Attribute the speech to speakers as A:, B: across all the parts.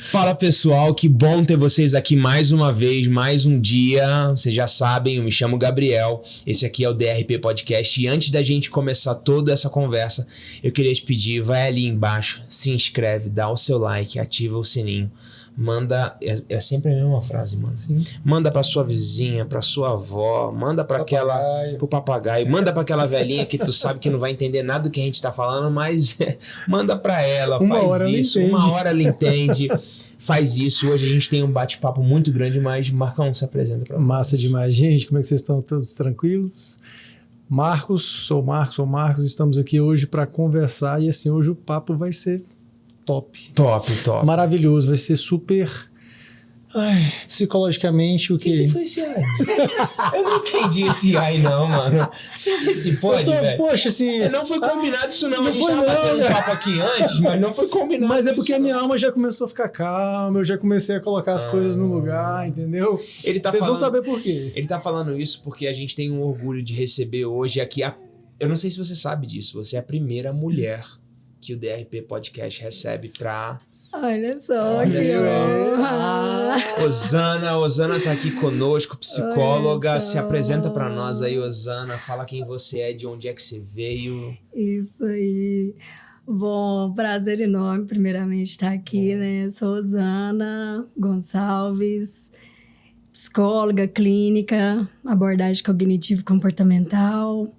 A: Fala pessoal, que bom ter vocês aqui mais uma vez, mais um dia. Vocês já sabem, eu me chamo Gabriel, esse aqui é o DRP Podcast. E antes da gente começar toda essa conversa, eu queria te pedir, vai ali embaixo, se inscreve, dá o seu like, ativa o sininho. Manda, é sempre a mesma frase, mano.
B: Sim.
A: Manda pra sua vizinha, pra sua avó, manda pra pro papagaio, manda pra aquela velhinha que tu sabe que não vai entender nada do que a gente tá falando, mas manda pra ela, faz isso, uma hora ela entende. Faz isso. Hoje a gente tem um bate-papo muito grande, mas Marcão, se apresenta pra
B: Massa demais, gente. Como é que vocês estão? Todos tranquilos? Sou Marcos, estamos aqui hoje para conversar e assim, hoje o papo vai ser top. Maravilhoso, vai ser super... psicologicamente, o que
A: foi esse ai? Eu não entendi esse ai não, mano. Você vê se pode, velho?
B: Poxa, assim...
A: Não foi combinado isso não. A gente tava batendo um papo aqui antes, mas não foi combinado.
B: Mas é porque a minha alma já começou a ficar calma, eu já comecei a colocar as coisas no lugar, entendeu? Vocês vão saber por quê.
A: Ele tá falando isso porque a gente tem um orgulho de receber hoje aqui. Eu não sei se você sabe disso, você é a primeira mulher que o DRP Podcast recebe pra...
C: Olha só, que honra!
A: Osana tá aqui conosco, psicóloga. Se apresenta pra nós aí, Osana. Fala quem você é, de onde é que você veio.
C: Isso aí. Bom, prazer enorme, primeiramente, estar aqui, né? Sou Osana Gonçalves, psicóloga clínica, abordagem cognitivo-comportamental.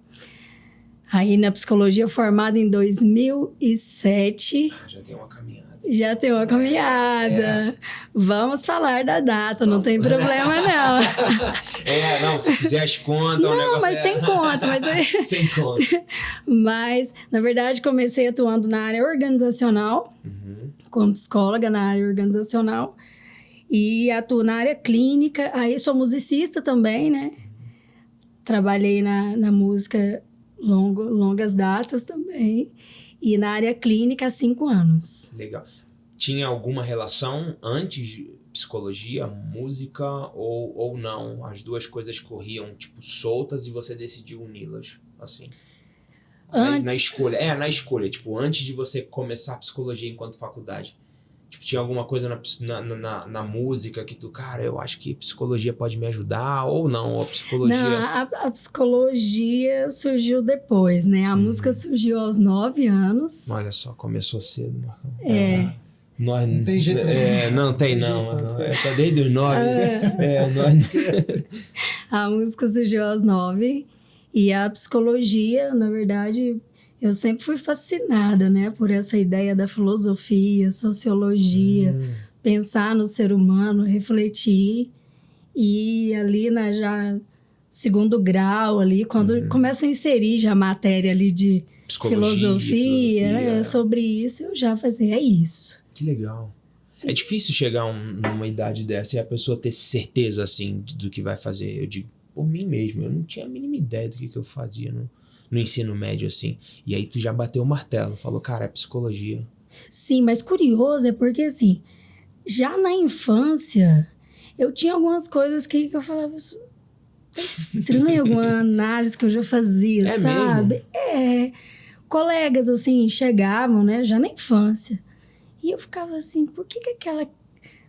C: Aí na psicologia formada em 2007.
A: Já tem uma caminhada.
C: Vamos falar da data, não tem problema não.
A: Não, se quiser as contas,
C: não,
A: o negócio
C: mas sem conta.
A: Sem conta.
C: Mas, na verdade, comecei atuando na área organizacional, como psicóloga na área organizacional, e atuo na área clínica. Aí sou musicista também, né? Trabalhei na música longas datas também. E na área clínica há 5 anos.
A: Legal. Tinha alguma relação antes de psicologia, música ou não? As duas coisas corriam, tipo, soltas e você decidiu uni-las, assim? Na escolha. Na escolha. Tipo, antes de você começar a psicologia enquanto faculdade. Tipo, tinha alguma coisa na música que tu, cara, eu acho que psicologia pode me ajudar ou não? Ou a psicologia...
C: Não, a psicologia surgiu depois, né? A música surgiu aos 9 anos.
A: Olha só, começou cedo, Marcão.
B: Não tem jeito
A: não tem não. Tá desde os 9.
C: A música surgiu aos 9 e a psicologia, na verdade... Eu sempre fui fascinada, né, por essa ideia da filosofia, sociologia, pensar no ser humano, refletir. E ali na já segundo grau, ali, quando começa a inserir já a matéria ali de filosofia. Sobre isso, eu já fazia isso.
A: Que legal. É difícil chegar numa idade dessa e a pessoa ter certeza, assim, do que vai fazer. Eu digo, por mim mesmo, eu não tinha a mínima ideia do que eu fazia, no ensino médio, assim. E aí tu já bateu o martelo, falou, cara, é psicologia.
C: Sim, mas curioso é porque, assim, já na infância, eu tinha algumas coisas que eu falava, tá estranho, alguma análise que eu já fazia, sabe?
A: Mesmo?
C: Colegas, assim, chegavam, né, já na infância. E eu ficava assim, por que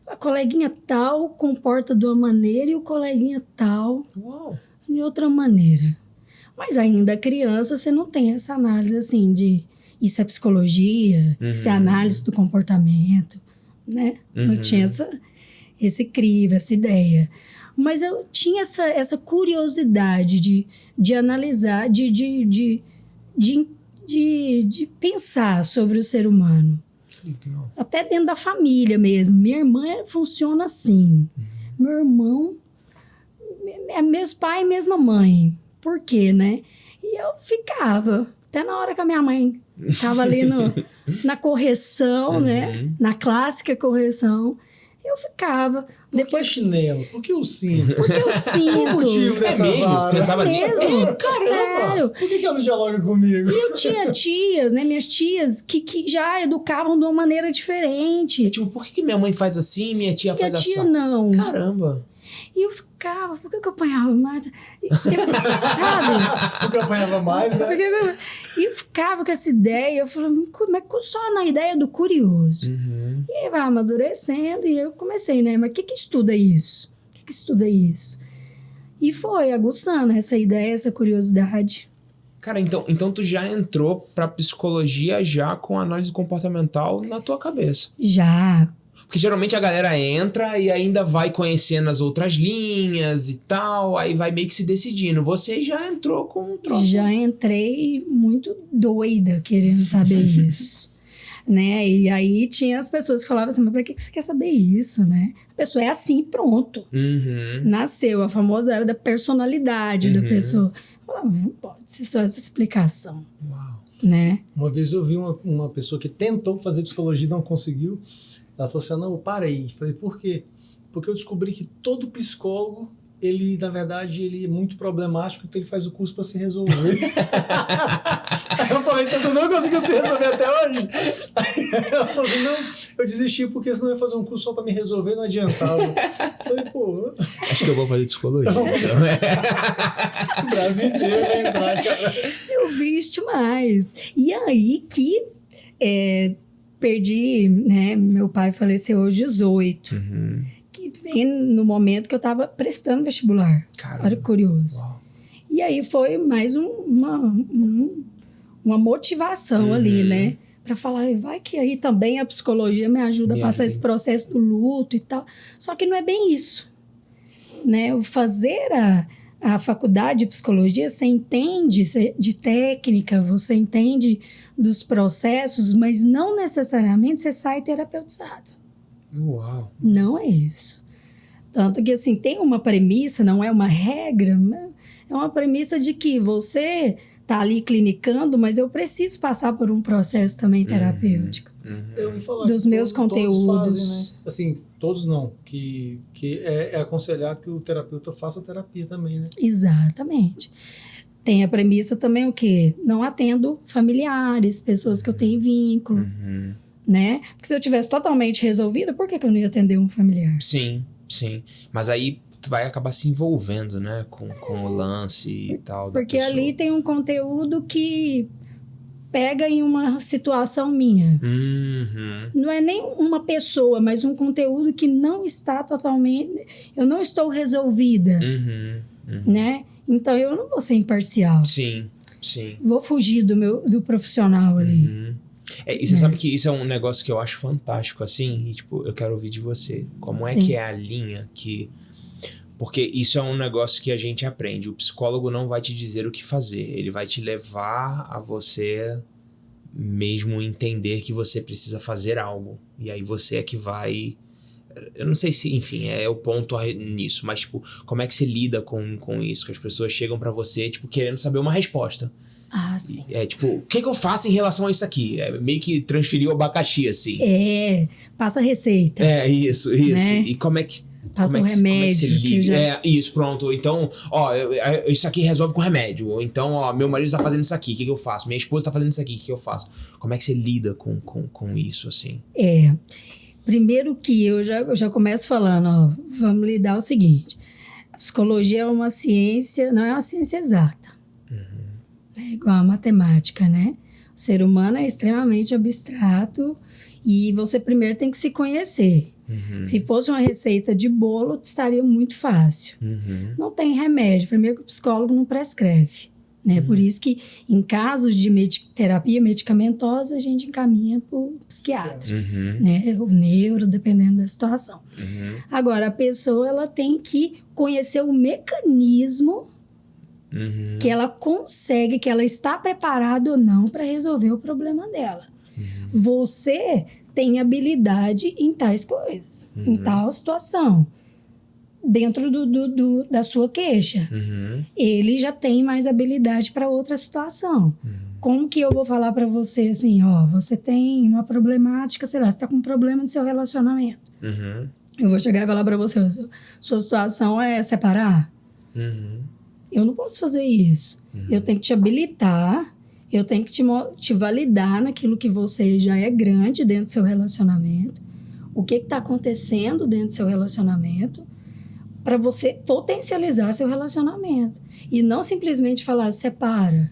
C: a coleguinha tal comporta de uma maneira e o coleguinha tal de outra maneira? Mas ainda criança, você não tem essa análise, assim, de isso é psicologia, isso é análise do comportamento, né? Não tinha esse crivo, essa ideia. Mas eu tinha essa curiosidade de analisar, de pensar sobre o ser humano.
A: Legal.
C: Até dentro da família mesmo. Minha irmã funciona assim. Meu irmão é mesmo pai e mesma mãe. Por quê, né? E eu ficava, até na hora que a minha mãe estava ali na correção, né? Na clássica correção, eu ficava.
B: Por que chinelo? Por que o cinto?
C: Por que o cinto?
B: Qual o motivo dessa vara?
A: Pensava
C: mesmo?
B: Caramba!
C: Sério.
B: Por que ela não dialoga comigo?
C: E eu tinha tias, né? Minhas tias que já educavam de uma maneira diferente.
A: Tipo, por que minha mãe faz assim e minha tia faz assim?
C: Minha tia não.
A: Caramba!
C: E eu ficava, por que eu apanhava mais? Sabe?
B: Porque eu apanhava mais, né?
C: E eu ficava com essa ideia, eu falava, mas só na ideia do curioso.
A: Uhum.
C: E aí vai amadurecendo e eu comecei, né? Mas o que estuda isso? O que estuda isso? E foi aguçando essa ideia, essa curiosidade.
A: Cara, então tu já entrou pra psicologia já com análise comportamental na tua cabeça.
C: Já.
A: Porque geralmente a galera entra e ainda vai conhecendo as outras linhas e tal, aí vai meio que se decidindo. Você já entrou com um troço.
C: Já entrei muito doida querendo saber isso. Né? E aí tinha as pessoas que falavam assim, mas pra que você quer saber isso, né? A pessoa é assim, pronto. Nasceu, a famosa da personalidade da pessoa. Eu falava, não pode ser só essa explicação.
B: Uau.
C: Né?
B: Uma vez eu vi uma pessoa que tentou fazer psicologia e não conseguiu. Ela falou assim, não, eu parei. Falei, por quê? Porque eu descobri que todo psicólogo, ele, na verdade, ele é muito problemático, então ele faz o curso para se resolver. Aí eu falei, então tu não conseguiu se resolver até hoje? Aí ela falou assim, não, eu desisti porque senão eu ia fazer um curso só para me resolver, não adiantava. Eu falei, pô...
A: Acho que eu vou fazer psicologia.
B: O Brasil inteiro vai entrar, cara.
C: Eu visto mais. E aí que perdi, né? Meu pai faleceu aos 18. Que bem no momento que eu estava prestando vestibular.
A: Caramba.
C: Olha que curioso.
A: Uau.
C: E aí foi mais uma motivação ali, né? Para falar, vai que aí também a psicologia me ajuda a passar esse processo do luto e tal. Só que não é bem isso, né? O fazer a faculdade de psicologia, você entende de técnica, você entende dos processos, mas não necessariamente você sai terapeutizado.
A: Uau.
C: Não é isso. Tanto que, assim, tem uma premissa, não é uma regra, é uma premissa de que você tá ali clinicando, mas eu preciso passar por um processo também terapêutico.
B: Eu ouvi falar
C: Dos
B: que
C: meus conteúdos.
B: Todos fazem, né? Assim, todos não. Que é aconselhado que o terapeuta faça terapia também, né?
C: Exatamente. Tem a premissa também o quê? Não atendo familiares, pessoas que eu tenho vínculo, né? Porque se eu tivesse totalmente resolvido, por que eu não ia atender um familiar?
A: Sim. Mas aí tu vai acabar se envolvendo, né? Com o lance e tal.
C: Porque
A: da pessoa.
C: ali tem um conteúdo que pega em uma situação minha. Não é nem uma pessoa, mas um conteúdo que não está totalmente... Eu não estou resolvida, né? Então, eu não vou ser imparcial.
A: Sim.
C: Vou fugir do profissional ali.
A: E você sabe que isso é um negócio que eu acho fantástico, assim, e tipo, eu quero ouvir de você. Como é que é a linha que... Porque isso é um negócio que a gente aprende. O psicólogo não vai te dizer o que fazer. Ele vai te levar a você mesmo entender que você precisa fazer algo. E aí você é que vai... Eu não sei se, enfim, é o ponto nisso. Mas, tipo, como é que você lida com isso? Que as pessoas chegam pra você, tipo, querendo saber uma resposta.
C: Ah, sim.
A: É tipo, o que eu faço em relação a isso aqui? É meio que transferir o abacaxi, assim.
C: Passa a receita.
A: Isso.
C: Né?
A: E como é que...
C: Passa um remédio.
A: Como é que você liga? Isso, pronto. Então, isso aqui resolve com remédio. Ou então, meu marido tá fazendo isso aqui, o que eu faço? Minha esposa tá fazendo isso aqui, o que eu faço? Como é que você lida com isso, assim?
C: Primeiro que eu já começo falando, vamos lidar o seguinte. A psicologia é uma ciência, não é uma ciência exata. É igual a matemática, né? O ser humano é extremamente abstrato e você primeiro tem que se conhecer. Se fosse uma receita de bolo, estaria muito fácil. Não tem remédio. Primeiro que o psicólogo não prescreve. Né? Por isso que, em casos de terapia medicamentosa, a gente encaminha para o psiquiatra. Né? O neuro, dependendo da situação. Agora, a pessoa ela tem que conhecer o mecanismo que ela consegue, que ela está preparada ou não para resolver o problema dela. Você tem habilidade em tais coisas, em tal situação, dentro da sua queixa. Ele já tem mais habilidade para outra situação. Como que eu vou falar para você assim, você tem uma problemática, sei lá, você está com um problema no seu relacionamento. Eu vou chegar e falar para você, sua situação é separar? Eu não posso fazer isso. Eu tenho que te habilitar, eu tenho que te validar naquilo que você já é grande dentro do seu relacionamento. O que está acontecendo dentro do seu relacionamento para você potencializar seu relacionamento. E não simplesmente falar, separa.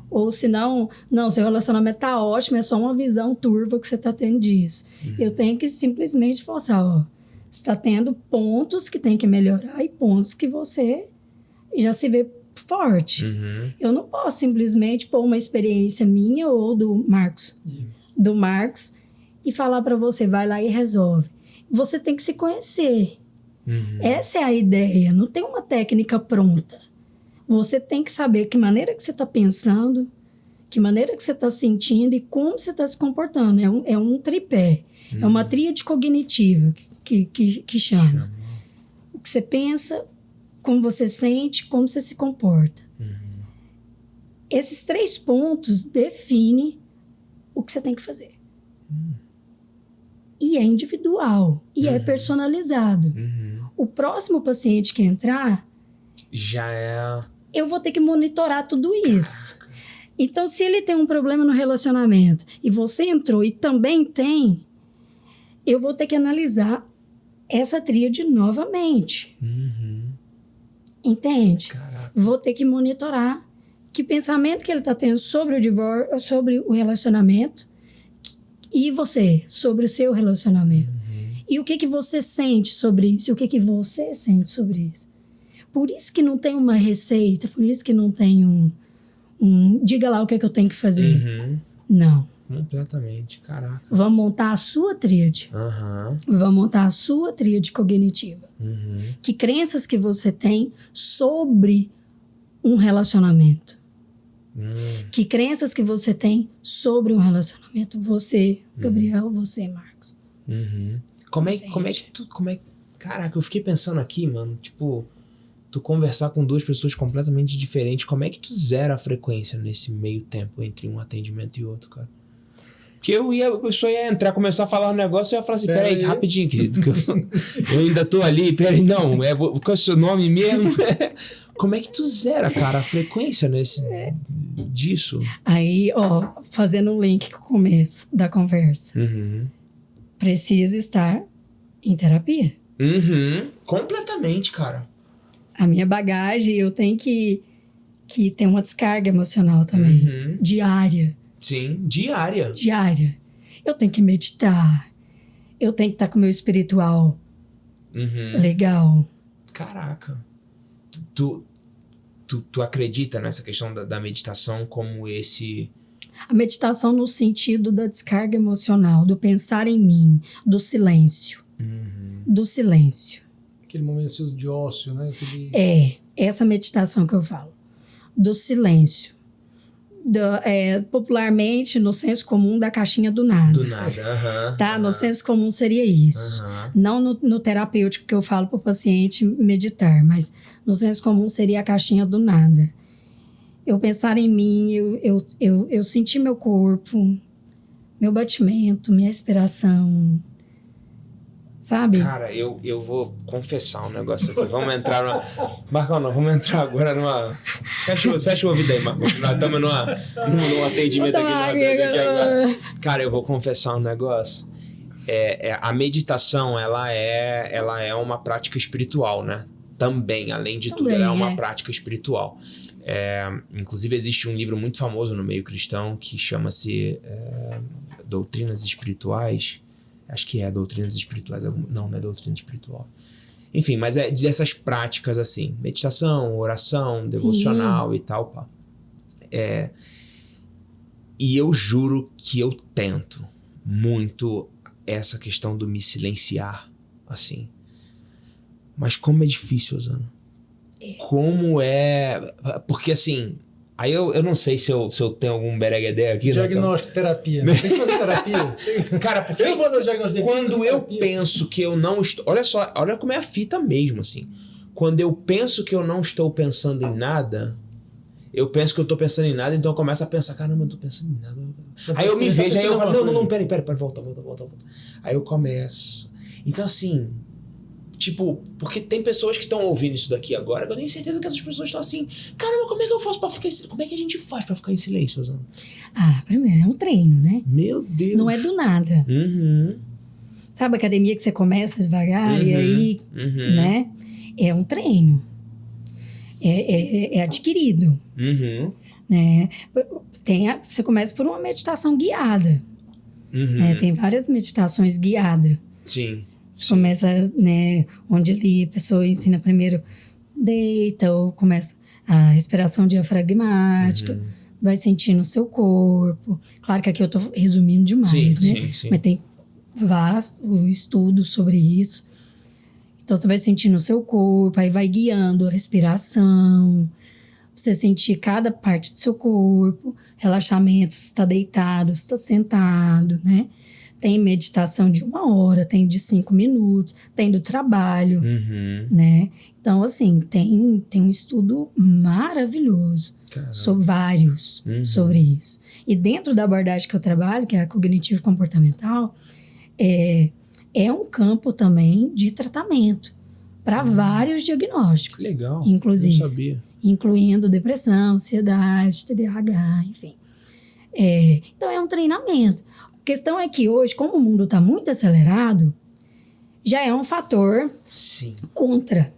C: Ou se não, seu relacionamento tá ótimo, é só uma visão turva que você tá tendo disso. Eu tenho que simplesmente mostrar, ó, você tá tendo pontos que tem que melhorar e pontos que você já se vê forte. Eu não posso simplesmente pôr uma experiência minha ou do Marcos, e falar pra você, vai lá e resolve. Você tem que se conhecer. Essa é a ideia, não tem uma técnica pronta. Você tem que saber que maneira que você está pensando, que maneira que você está sentindo e como você está se comportando. É um tripé, é uma tríade cognitiva que chama. O que você pensa, como você sente, como você se comporta. Esses 3 pontos definem o que você tem que fazer. E é individual, e é personalizado. O próximo paciente que entrar...
A: já é...
C: eu vou ter que monitorar tudo isso. Então, se ele tem um problema no relacionamento e você entrou e também tem, eu vou ter que analisar essa tríade novamente. Entende?
A: Caraca.
C: Vou ter que monitorar que pensamento que ele está tendo sobre o divórcio, sobre o relacionamento e você, sobre o seu relacionamento. E o que você sente sobre isso? E o que você sente sobre isso? Por isso que não tem uma receita, por isso que não tem um diga lá o que eu tenho que fazer. Não.
A: Completamente, caraca.
C: Vamos montar a sua tríade. Vamos montar a sua tríade cognitiva. Que crenças que você tem sobre um relacionamento? Que crenças que você tem sobre um relacionamento? Você, Gabriel, você, Marcos.
A: Como é que tu... Caraca, eu fiquei pensando aqui, mano, tipo... tu conversar com 2 pessoas completamente diferentes, como é que tu zera a frequência nesse meio tempo entre um atendimento e outro, cara? Porque a pessoa ia entrar, começar a falar um negócio e eu ia falar assim, peraí, rapidinho, querido, que eu ainda tô ali, peraí, não, qual é o seu nome mesmo? Como é que tu zera, cara, a frequência disso?
C: Aí, ó, fazendo um link com o começo da conversa. Preciso estar em terapia.
A: Completamente, cara.
C: A minha bagagem, eu tenho que ter uma descarga emocional também. Diária.
A: Sim, diária.
C: Eu tenho que meditar. Eu tenho que estar com o meu espiritual legal.
A: Caraca. Tu acredita nessa questão da meditação como esse...
C: A meditação no sentido da descarga emocional, do pensar em mim, do silêncio. Do silêncio.
B: Aquele momento de ócio, né?
C: Essa meditação que eu falo. Do silêncio. Popularmente, no senso comum, da caixinha do nada.
A: Do nada,
C: Tá? No senso comum seria isso. Não no terapêutico que eu falo para o paciente meditar, mas no senso comum seria a caixinha do nada. Eu pensar em mim, eu sentir meu corpo, meu batimento, minha respiração... sabe?
A: Cara, eu vou confessar um negócio aqui. Vamos entrar numa... Marcão, não, vamos entrar agora numa... Fecha o ouvido aí, Marcos. Nós estamos num atendimento aqui agora. Cara, eu vou confessar um negócio. A meditação, ela é uma prática espiritual, né? Também, além de tudo, ela é uma prática espiritual. Inclusive, existe um livro muito famoso no meio cristão que chama-se Doutrinas Espirituais. Acho que é Doutrinas Espirituais. Não é Doutrina Espiritual. Enfim, mas é dessas práticas assim. Meditação, oração, devocional e tal. Pá. E eu juro que eu tento muito essa questão do me silenciar, assim. Mas como é difícil, Osana. Como é... Porque assim... Aí eu não sei se eu tenho algum bereguedé aqui.
B: Diagnóstico, terapia. Tem que fazer terapia.
A: Cara, porque
B: eu vou dar diagnóstico.
A: Quando eu penso que eu não estou... Olha só, olha como é a fita mesmo, assim. Quando eu penso que eu não estou pensando em nada, eu penso que eu estou pensando em nada, então eu começo a pensar, caramba, eu não estou pensando em nada. Aí eu me vejo, aí eu falo, não, peraí, volta. Aí eu começo. Então, assim... Tipo, porque tem pessoas que estão ouvindo isso daqui agora, que eu tenho certeza que essas pessoas estão assim, caramba, como é que eu faço pra ficar em silêncio? Como é que a gente faz pra ficar em silêncio, Osana?
C: Primeiro, é um treino, né?
A: Meu Deus.
C: Não é do nada. Sabe a academia que você começa devagar e aí, né? É um treino. É adquirido. né? Você começa por uma meditação guiada. Né? Tem várias meditações guiadas.
A: Sim.
C: Você começa, né, onde ali a pessoa ensina primeiro deita ou começa a respiração diafragmática, vai sentindo o seu corpo. Claro que aqui eu tô resumindo demais, né?
A: Sim.
C: Mas tem vasto estudo sobre isso. Então você vai sentindo o seu corpo, aí vai guiando a respiração, você sentir cada parte do seu corpo, relaxamento, se está deitado, se está sentado, né? Tem meditação de 1 hora, tem de 5 minutos, tem do trabalho, né? Então, assim, tem um estudo maravilhoso sobre vários sobre isso. E dentro da abordagem que eu trabalho, que é a cognitivo-comportamental, é um campo também de tratamento para vários diagnósticos.
A: Legal,
C: inclusive,
A: não sabia.
C: Incluindo depressão, ansiedade, TDAH, enfim. Então, é um treinamento. A questão é que hoje, como o mundo está muito acelerado, já é um fator contra,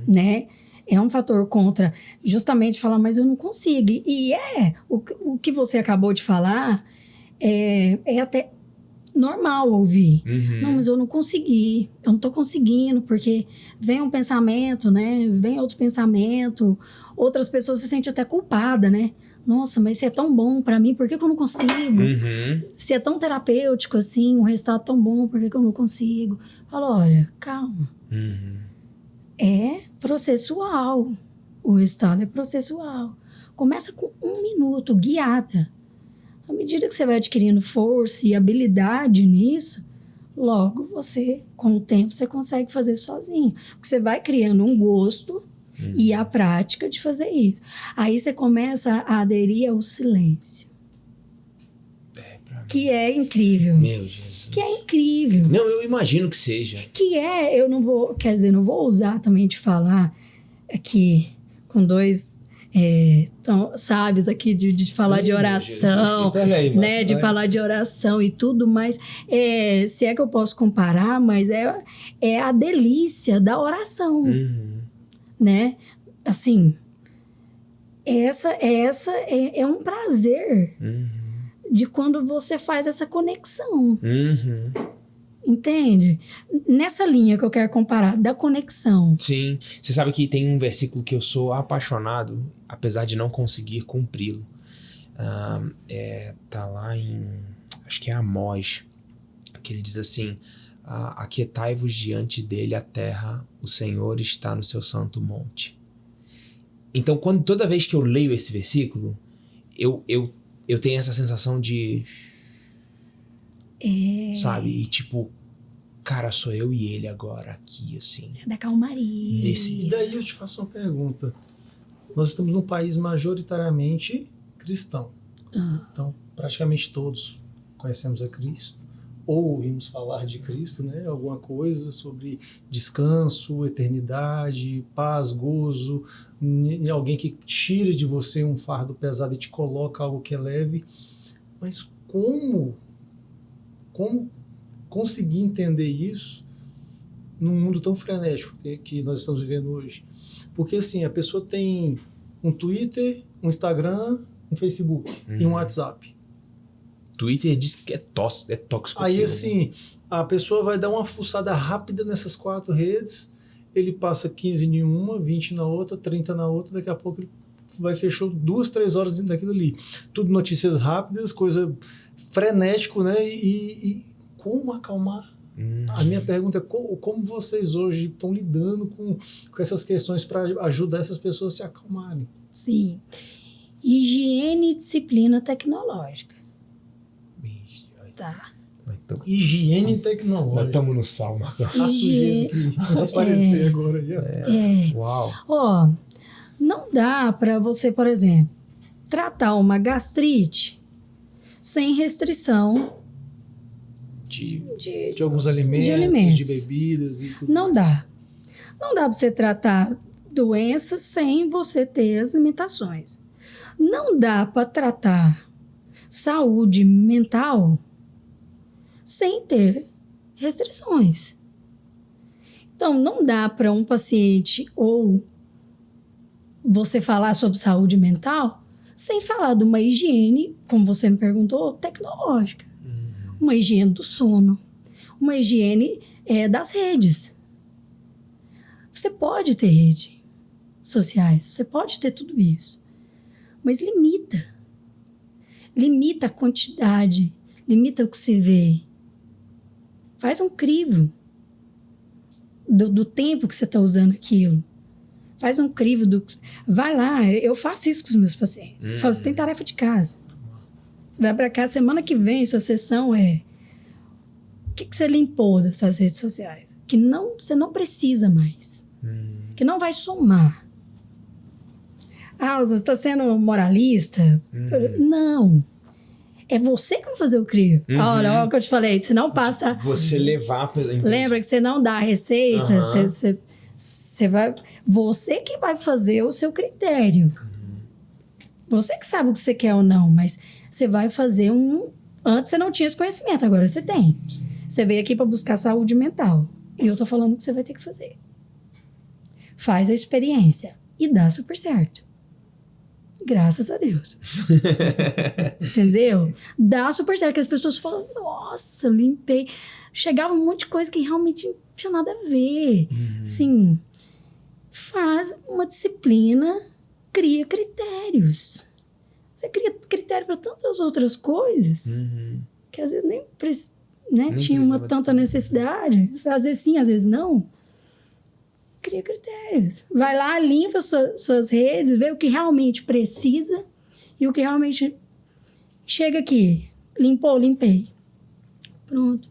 C: né? É um fator contra justamente falar, mas eu não consigo. E o que você acabou de falar é até normal ouvir. Não, mas eu não consegui, eu não tô conseguindo, porque vem um pensamento, né? Vem outro pensamento, outras pessoas se sentem até culpadas, né? Nossa, mas se é tão bom pra mim, por que eu não consigo? Se é tão terapêutico assim, um resultado tão bom, por que eu não consigo? Fala, olha, calma. É processual. O resultado é processual. Começa com 1 minuto, guiada. À medida que você vai adquirindo força e habilidade nisso, logo você, com o tempo, você consegue fazer sozinho. Porque você vai criando um gosto e a prática de fazer isso. Aí você começa a aderir ao silêncio. Que é incrível.
A: Meu Jesus.
C: Que é incrível.
A: Não, eu imagino que seja.
C: Eu não vou, quer dizer, não vou usar também de falar aqui com dois tão sábios aqui de falar de oração, né? De falar de oração e tudo, mas se é que eu posso comparar, mas é a delícia da oração, né? Assim, é um prazer de quando você faz essa conexão. Entende? Nessa linha que eu quero comparar, da conexão.
A: Sim. Você sabe que tem um versículo que eu sou apaixonado, apesar de não conseguir cumpri-lo. Tá lá em... acho que é Amós, que ele diz assim: aquietai-vos diante dele a terra, o Senhor está no seu santo monte. Então, toda vez que eu leio esse versículo, eu tenho essa sensação de... sabe? E tipo, cara, sou eu e ele agora aqui, assim.
C: Da calmaria.
B: E daí eu te faço uma pergunta. Nós estamos num país majoritariamente cristão. Então, praticamente todos conhecemos a Cristo. Ou ouvimos falar de Cristo, né? Alguma coisa sobre descanso, eternidade, paz, gozo, alguém que tira de você um fardo pesado e te coloca algo que é leve. Mas como conseguir entender isso num mundo tão frenético que nós estamos vivendo hoje? Porque assim, a pessoa tem um Twitter, um Instagram, um Facebook e um WhatsApp.
A: Twitter diz que é tóxico.
B: Aí assim, a pessoa vai dar uma fuçada rápida nessas 4 redes, ele passa 15 em uma, 20 na outra, 30 na outra, daqui a pouco ele fechou 2, 3 horas daquilo ali. Tudo notícias rápidas, coisa frenético, né? E como acalmar? A minha pergunta é como vocês hoje estão lidando com essas questões para ajudar essas pessoas a se acalmarem?
C: Sim. Higiene e disciplina tecnológica. Tá.
B: Higiene tecnológica.
A: Nós estamos no sal, Marcão.
B: A sujeira que vai aparecer agora aí.
A: Uau.
C: Não dá para você, por exemplo, tratar uma gastrite sem restrição
B: de alguns alimentos, de bebidas e tudo
C: Não
B: mais.
C: dá. Não dá para você tratar doenças sem você ter as limitações. Não dá para tratar saúde mental sem ter restrições. Então, não dá para um paciente ou você falar sobre saúde mental Sem falar de uma higiene, como você me perguntou, tecnológica. Uma higiene do sono. Uma higiene das redes. Você pode ter redes sociais, você pode ter tudo isso. Mas limita. Limita a quantidade. Limita o que se vê. Faz um crivo do tempo que você está usando aquilo. Faz um crivo do... Vai lá, eu faço isso com os meus pacientes. Eu falo, você tem tarefa de casa. Você vai para cá, semana que vem, sua sessão é... O que você limpou das suas redes sociais? Que você não precisa mais. Que não vai somar. Você está sendo moralista? Não. É você que vai fazer o crivo. Olha o que eu te falei. Você não passa...
A: Você levar...
C: Lembra que você não dá a receita? Você vai... Você que vai fazer o seu critério. Você que sabe o que você quer ou não, mas você vai fazer Antes você não tinha esse conhecimento, agora você tem. Sim. Você veio aqui para buscar saúde mental. E eu tô falando que você vai ter que fazer. Faz a experiência. E dá super certo. Graças a Deus. Entendeu? Dá super certo. Que as pessoas falam, nossa, limpei. Chegava um monte de coisa que realmente não tinha nada a ver. Sim. Faz uma disciplina, cria critérios. Você cria critério para tantas outras coisas que às vezes nem tinha uma tanta necessidade. Às vezes sim, às vezes não. Cria critérios. Vai lá, limpa suas redes, vê o que realmente precisa e o que realmente chega aqui. Limpou, limpei. Pronto.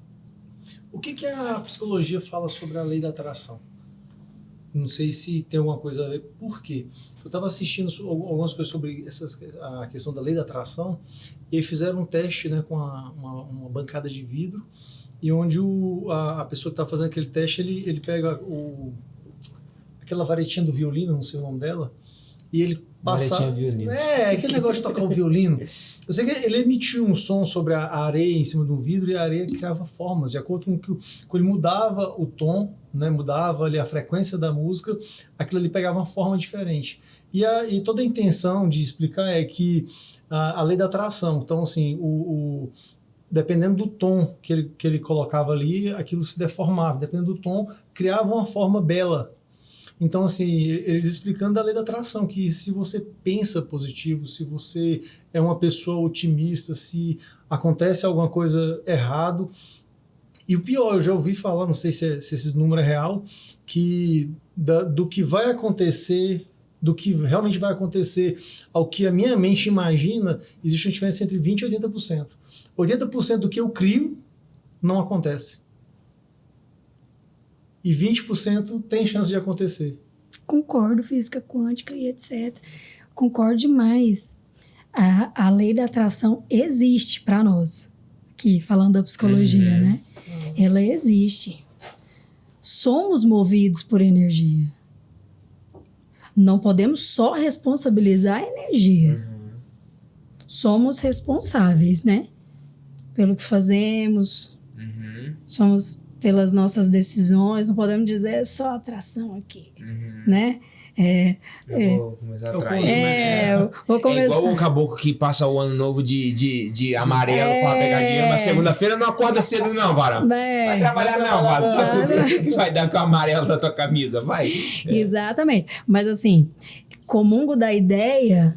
B: O que a psicologia fala sobre a lei da atração? Não sei se tem alguma coisa a ver. Por quê? Eu estava assistindo algumas coisas sobre a questão da lei da atração e aí fizeram um teste, né, com uma bancada de vidro e onde a pessoa que está fazendo aquele teste, ele pega aquela varetinha do violino, não sei o nome dela, e ele passa...
A: Varetinha violino.
B: Aquele negócio de tocar o violino. Eu sei que ele emitiu um som sobre a areia em cima do vidro e a areia criava formas, de acordo com que ele mudava o tom, né, mudava ali a frequência da música, aquilo ali pegava uma forma diferente. E toda a intenção de explicar é que a lei da atração, então assim, dependendo do tom que ele colocava ali, aquilo se deformava, dependendo do tom, criava uma forma bela. Então, assim, eles explicando a lei da atração, que se você pensa positivo, se você é uma pessoa otimista, se acontece alguma coisa errado. E o pior, eu já ouvi falar, não sei se esse número é real, que do que vai acontecer, do que realmente vai acontecer ao que a minha mente imagina, existe uma diferença entre 20% e 80%. 80% do que eu crio não acontece. E 20% tem chance de acontecer.
C: Concordo, física quântica e etc. Concordo demais. A lei da atração existe para nós. Aqui, falando da psicologia, né? Ela existe. Somos movidos por energia. Não podemos só responsabilizar a energia. Somos responsáveis, né? Pelo que fazemos. Somos... pelas nossas decisões, não podemos dizer só atração aqui, né?
A: Eu vou começar a atrair.
C: Vou começar...
A: É igual o caboclo que passa o ano novo de amarelo com a pegadinha, mas segunda-feira não acorda cedo não, varão. Vai trabalhar não, varão. O que vai dar com o amarelo da tua camisa? Vai.
C: Exatamente. Mas assim, comungo da ideia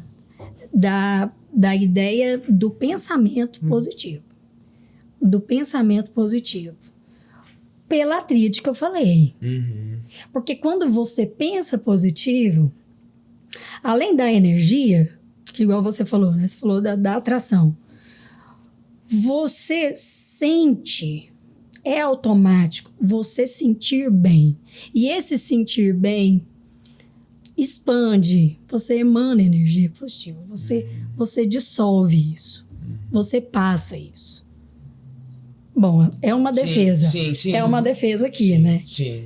C: do pensamento positivo. Do pensamento positivo. Pela tríade que eu falei. Porque quando você pensa positivo, além da energia, que igual você falou, né? Você falou da atração. Você sente, é automático, você sentir bem. E esse sentir bem expande, você emana energia positiva, você dissolve isso, você passa isso. Bom, é uma defesa.
A: Sim.
C: É uma defesa aqui, né?
A: Sim.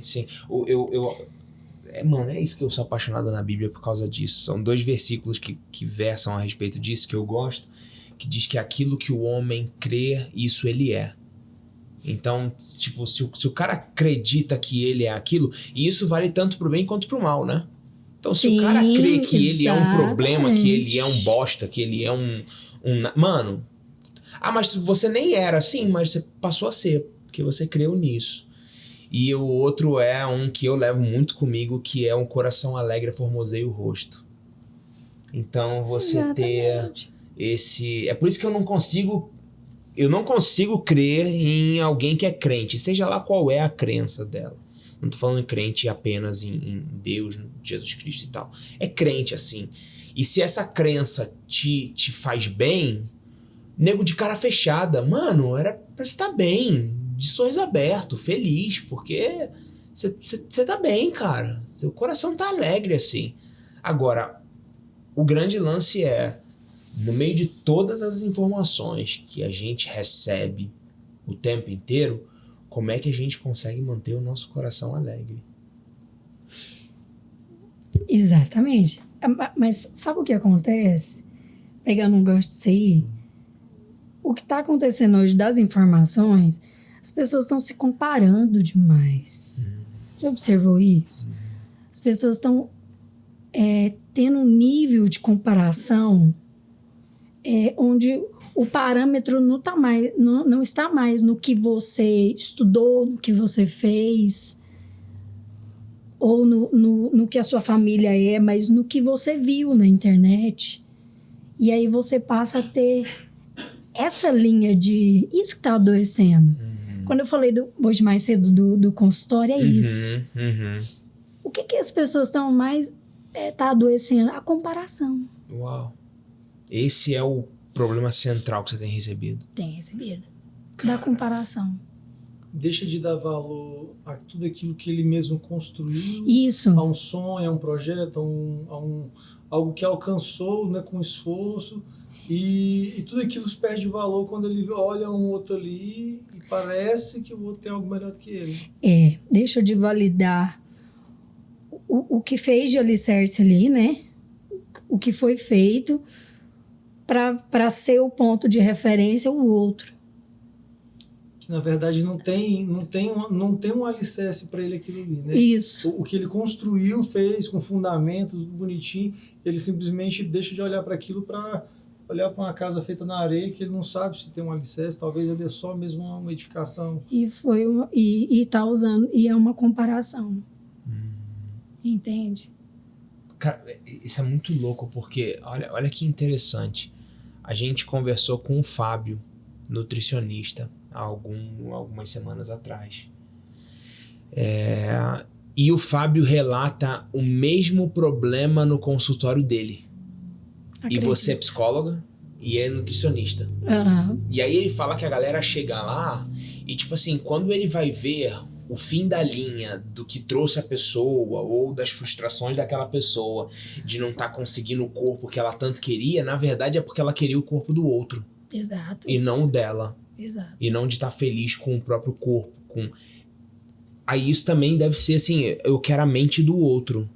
A: Mano, é isso que eu sou apaixonado na Bíblia por causa disso. São 2 versículos que versam a respeito disso, que eu gosto, que diz que aquilo que o homem crê, isso ele é. Então, tipo, se o cara acredita que ele é aquilo, e isso vale tanto pro bem quanto pro mal, né? Então, se o cara crê que ele é um problema, que ele é um bosta, que ele é um... Mano... mas você nem era assim, mas você passou a ser, porque você creu nisso. E o outro é um que eu levo muito comigo, que é um coração alegre formoseia o rosto. Então, você ter esse... É por isso que eu não consigo crer em alguém que é crente, seja lá qual é a crença dela. Não tô falando em crente apenas em Deus, em Jesus Cristo e tal. É crente, assim. E se essa crença te faz bem, nego de cara fechada, mano, era pra você estar bem, de sorriso aberto, feliz, porque você tá bem, cara. Seu coração tá alegre, assim. Agora, o grande lance é, no meio de todas as informações que a gente recebe o tempo inteiro, como é que a gente consegue manter o nosso coração alegre?
C: Exatamente. Mas sabe o que acontece? Pegando um gancho disso aí, o que está acontecendo hoje das informações, as pessoas estão se comparando demais. Já observou isso? As pessoas estão tendo um nível de comparação onde o parâmetro não está mais no que você estudou, no que você fez, ou no que a sua família é, mas no que você viu na internet. E aí você passa a ter essa linha de... Isso que está adoecendo. Quando eu falei hoje mais cedo do consultório, é isso. O que as pessoas estão mais... tá adoecendo? A comparação.
A: Uau. Esse é o problema central que você tem recebido.
C: Tem recebido. Da comparação.
B: Deixa de dar valor a tudo aquilo que ele mesmo construiu.
C: Isso.
B: A um sonho, a um projeto, algo que alcançou, né, com esforço. E tudo aquilo se perde valor quando ele olha um outro ali e parece que o outro tem algo melhor do que ele.
C: Deixa de validar o que fez de alicerce ali, né? O que foi feito para ser o ponto de referência o outro.
B: Que na verdade não tem um alicerce para ele aquilo ali, né?
C: Isso.
B: O que ele construiu, fez com fundamento, tudo bonitinho, ele simplesmente deixa de olhar para aquilo para olhar para uma casa feita na areia que ele não sabe se tem um alicerce, talvez ele é só mesmo uma edificação.
C: E tá usando, e é uma comparação. Entende?
A: Cara, isso é muito louco, porque olha que interessante. A gente conversou com o Fábio, nutricionista, há algumas semanas atrás. E o Fábio relata o mesmo problema no consultório dele. Acredito. E você é psicóloga e é nutricionista. E aí ele fala que a galera chega lá e, tipo assim, quando ele vai ver o fim da linha do que trouxe a pessoa ou das frustrações daquela pessoa de não estar conseguindo o corpo que ela tanto queria, na verdade é porque ela queria o corpo do outro.
C: Exato.
A: E não o dela.
C: Exato.
A: E não de estar feliz com o próprio corpo. Aí isso também deve ser assim, eu quero a mente do outro.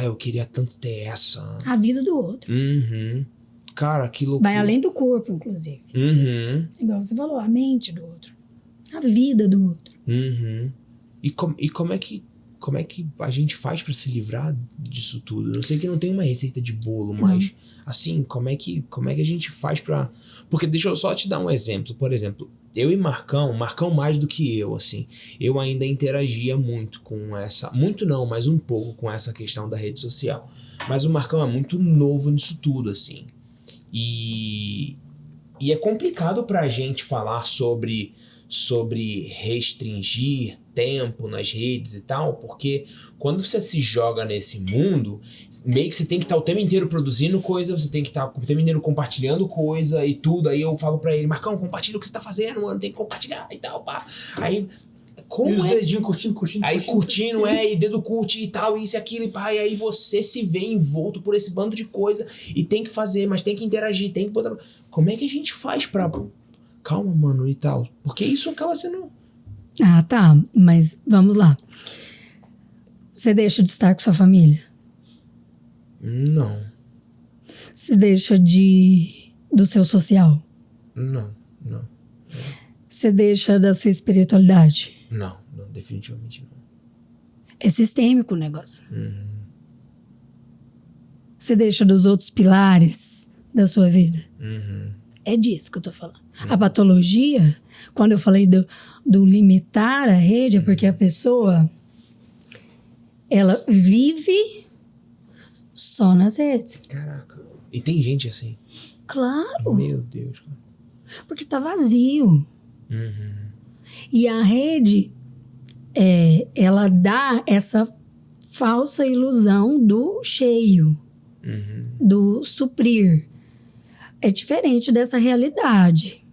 A: Eu queria tanto ter essa. A
C: vida do outro.
A: Cara, que loucura.
C: Vai além do corpo, inclusive. Igual você falou, a mente do outro. A vida do outro.
A: E como é que a gente faz pra se livrar disso tudo? Eu sei que não tem uma receita de bolo, mas assim, como é que a gente faz pra... Porque deixa eu só te dar um exemplo. Por exemplo, eu e Marcão mais do que eu, assim, eu ainda interagia muito com essa... Muito não, mas um pouco com essa questão da rede social. Mas o Marcão é muito novo nisso tudo, assim. E é complicado pra gente falar sobre restringir tempo nas redes e tal, porque quando você se joga nesse mundo, meio que você tem que estar o tempo inteiro produzindo coisa, você tem que estar o tempo inteiro compartilhando coisa e tudo. Aí eu falo pra ele, Marcão, compartilha o que você tá fazendo, mano, tem que compartilhar e tal, pá. Aí, como e os
B: dedinhos curtindo.
A: Aí curtindo, e dedo curte e tal, isso e aquilo, e pá. E aí você se vê envolto por esse bando de coisa e tem que fazer, mas tem que interagir, tem que botar... Como é que a gente faz pra... Calma, mano, e tal. Porque isso acaba sendo...
C: Tá. Mas vamos lá. Você deixa de estar com sua família?
A: Não.
C: Você deixa do seu social?
A: Não.
C: Você deixa da sua espiritualidade?
A: Não, definitivamente não.
C: É sistêmico o negócio. você deixa dos outros pilares da sua vida?
A: Uhum.
C: É disso que eu tô falando. A patologia, quando eu falei do limitar a rede, é porque a pessoa, ela vive só nas redes.
A: Caraca. E tem gente assim?
C: Claro.
A: Meu Deus.
C: Porque tá vazio.
A: Uhum.
C: E a rede, ela dá essa falsa ilusão do cheio, do suprir. É diferente dessa realidade.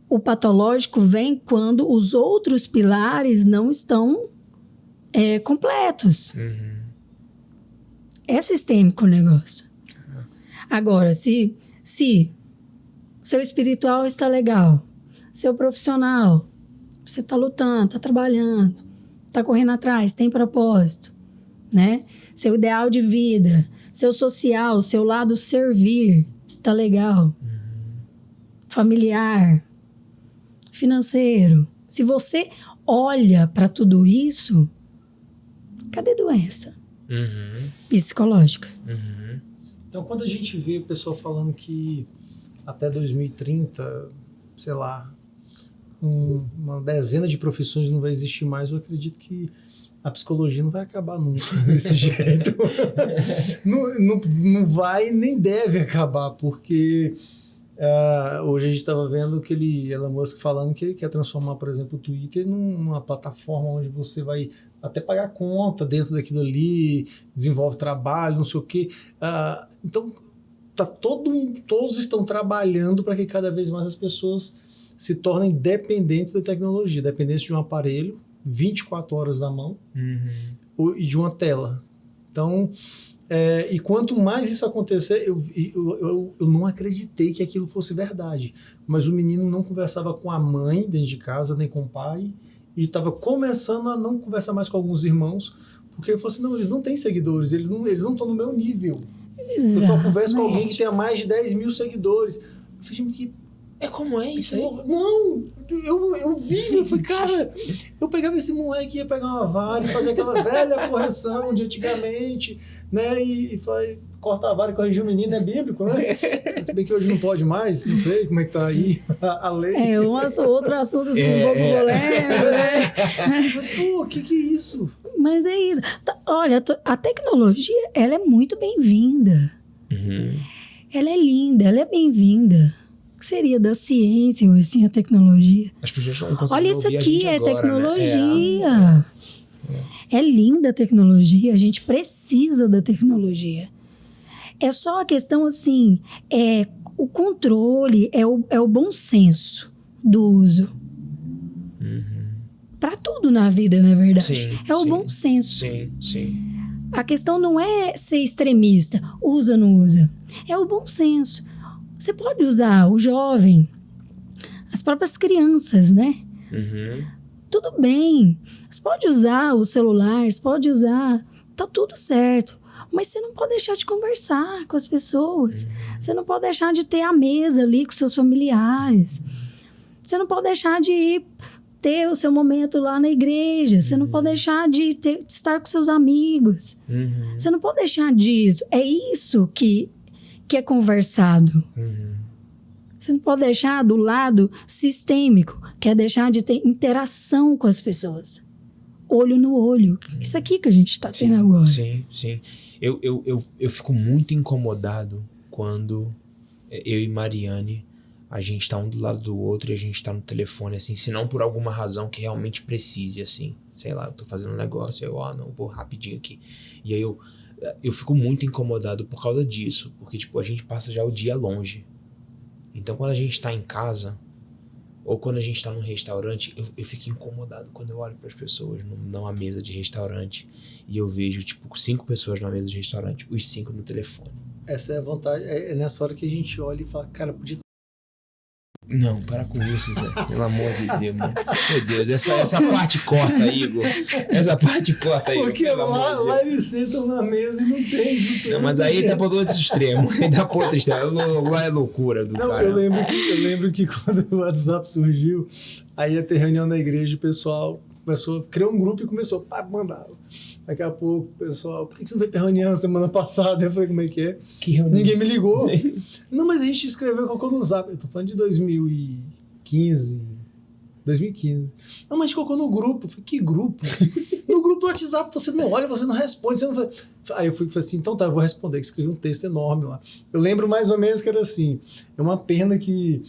C: O patológico vem quando os outros pilares não estão completos. É sistêmico o negócio. Agora, se seu espiritual está legal, seu profissional, você está lutando, está trabalhando, está correndo atrás, tem propósito, né? Seu ideal de vida, seu social, seu lado servir, está legal. Familiar, financeiro. Se você olha para tudo isso, cadê doença? Psicológica.
B: Então, quando a gente vê o pessoal falando que até 2030, sei lá, uma dezena de profissões não vai existir mais, eu acredito que a psicologia não vai acabar nunca desse jeito. Não vai nem deve acabar, porque hoje a gente estava vendo aquele Elon Musk falando que ele quer transformar, por exemplo, o Twitter numa plataforma onde você vai até pagar conta dentro daquilo ali, desenvolve trabalho, não sei o quê. Então, todos estão trabalhando para que cada vez mais as pessoas se tornem dependentes da tecnologia, dependentes de um aparelho 24 horas na mão e de uma tela. Então, e quanto mais isso acontecer, eu não acreditei que aquilo fosse verdade. Mas o menino não conversava com a mãe dentro de casa, nem com o pai, e estava começando a não conversar mais com alguns irmãos, porque ele falou assim, não, eles não têm seguidores, eles não estão no meu nível.
C: Exatamente.
B: Eu só converso com alguém que tenha mais de 10 mil seguidores. Eu falei, que...
A: Como é isso aí?
B: Não, eu vi, eu falei, cara, eu pegava esse moleque, ia pegar uma vara e fazer aquela velha correção de antigamente, né, e falei, corta a vara e corrigir o menino, é bíblico, né? Se bem que hoje não pode mais, não sei como é que tá aí a lei.
C: Outro assunto assim, um pouco polêmico, né?
B: Pô, que é isso?
C: Mas é isso. Olha, a tecnologia, ela é muito bem-vinda. Ela é linda, ela é bem-vinda. O que seria da ciência hoje sem a tecnologia?
A: As pessoas não conseguem.
C: Olha, isso aqui é
A: agora,
C: tecnologia.
A: Né?
C: É linda a tecnologia, a gente precisa da tecnologia. É só a questão, assim, o controle, é o bom senso do uso. Para tudo na vida, na verdade.
A: Sim,
C: o bom senso.
A: Sim.
C: A questão não é ser extremista, usa ou não usa. É o bom senso. Você pode usar o jovem, as próprias crianças, né? Tudo bem. Você pode usar o celular, você pode usar... Tá tudo certo. Mas você não pode deixar de conversar com as pessoas. Você não pode deixar de ter a mesa ali com seus familiares. Você não pode deixar de ter o seu momento lá na igreja. Você não pode deixar de estar com seus amigos. Você não pode deixar disso. É isso que é conversado. Você não pode deixar do lado sistêmico, que é deixar de ter interação com as pessoas. Olho no olho. Isso aqui que a gente está tendo agora.
A: Sim. Eu fico muito incomodado quando eu e Mariane, a gente tá um do lado do outro e a gente tá no telefone, assim, se não por alguma razão que realmente precise, assim. Sei lá, eu tô fazendo um negócio, não, vou rapidinho aqui. E aí eu fico muito incomodado por causa disso, porque, tipo, a gente passa já o dia longe. Então, quando a gente tá em casa, ou quando a gente tá num restaurante, eu fico incomodado quando eu olho pras pessoas numa mesa de restaurante e eu vejo, tipo, 5 pessoas na mesa de restaurante, os 5 no telefone.
B: Essa é a vontade, é nessa hora que a gente olha e fala, cara, podia...
A: Não, para com isso, Zé. Pelo amor de Deus, mano. Meu Deus, essa parte corta, Igor. Essa parte corta, Igor.
B: Porque lá eles sentam na mesa e não tem isso tudo.
A: Não, mas aí tá pro outro extremo. Aí dá pro outro extremo. Lá é loucura do cara.
B: Eu lembro que quando o WhatsApp surgiu, aí ia ter reunião na igreja, o pessoal criou um grupo e começou, pá, mandava. Daqui a pouco, pessoal, por que você não veio pra reunião semana passada? Eu falei, como é que é?
A: Que reunião?
B: Ninguém me ligou. Não, mas a gente escreveu, colocou no Zap. Eu tô falando de 2015. Não, mas a gente colocou no grupo. Eu falei, que grupo? No grupo do WhatsApp você não olha, você não responde. Você não... Aí eu falei assim, então tá, eu vou responder. Escrevi um texto enorme lá. Eu lembro mais ou menos que era assim, é uma pena que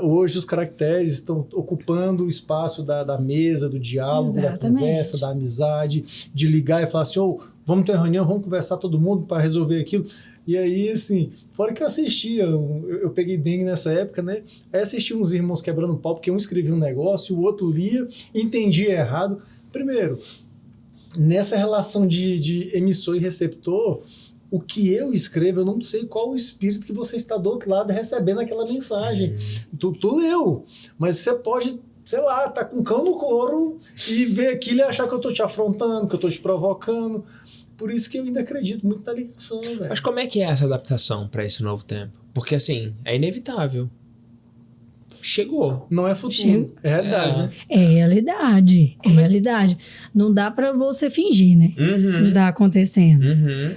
B: hoje os caracteres estão ocupando o espaço da mesa, do diálogo, da conversa, da amizade, de ligar e falar assim, vamos ter uma reunião, vamos conversar todo mundo para resolver aquilo. E aí, assim, fora que eu assistia, eu peguei dengue nessa época, né? Aí assisti uns irmãos quebrando pau, porque um escrevia um negócio, o outro lia, entendia errado. Primeiro, nessa relação de emissor e receptor, o que eu escrevo, eu não sei qual o espírito que você está do outro lado recebendo aquela mensagem. Tu leu, mas você pode, sei lá, tá com cão no couro e ver aquilo e achar que eu tô te afrontando, que eu tô te provocando. Por isso que eu ainda acredito muito na ligação, velho.
A: Mas como é que é essa adaptação para esse novo tempo? Porque, assim, é inevitável. Chegou.
B: Não é futuro, é realidade, né?
C: É realidade, é realidade. Não dá pra você fingir, né? Não tá acontecendo.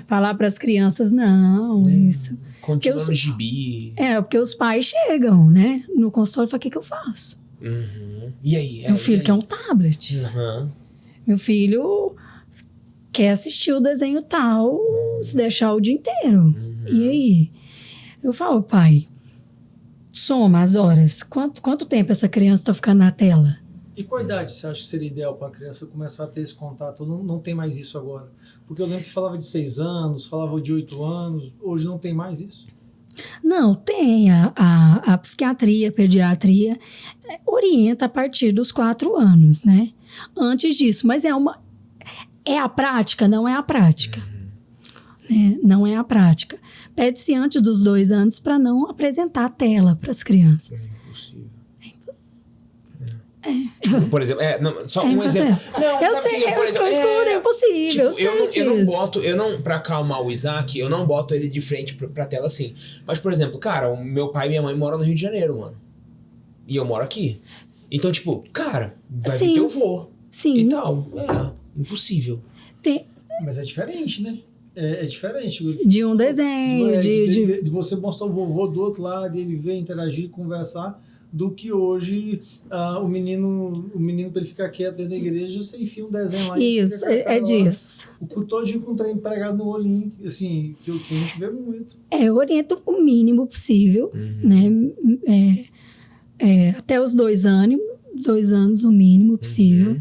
C: Falar pras crianças, não, isso.
A: Continua no gibi.
C: Porque os pais chegam, né? No consultório e falam, o que eu faço?
A: E aí?
C: Meu filho quer um tablet. Meu filho quer assistir o desenho tal, se deixar o dia inteiro. E aí? Eu falo, pai, soma as horas. Quanto tempo essa criança tá ficando na tela?
B: E qual idade você acha que seria ideal para a criança começar a ter esse contato? Não tem mais isso agora. Porque eu lembro que falava de 6 anos, falava de 8 anos. Hoje não tem mais isso?
C: Não, tem. A psiquiatria, a pediatria orienta a partir dos 4 anos, né? Antes disso, mas é a prática? Não é a prática. Né? Não é a prática. Pede-se antes dos 2 anos para não apresentar a tela para as crianças.
A: É impossível. Tipo, por exemplo, só um exemplo. Não,
C: eu sei, eu escuto, é impossível.
A: Tipo, eu não, pra acalmar o Isaac, eu não boto ele de frente pra tela assim. Mas, por exemplo, cara, o meu pai e minha mãe moram no Rio de Janeiro, mano. E eu moro aqui. Então, tipo, cara, vai vir teu vô.
C: Sim.
A: E tal. Impossível.
B: Mas é diferente, né? É diferente.
C: De um desenho,
B: de você mostrar o vovô do outro lado, ele ver, interagir, conversar, do que hoje o menino para ele ficar quieto dentro da igreja, você enfia um desenho lá.
C: Isso,
B: disso. O culto todinho com o trem pregado no olhinho, assim, que a gente vê muito.
C: Eu oriento o mínimo possível, né? Até os 2 anos o mínimo possível.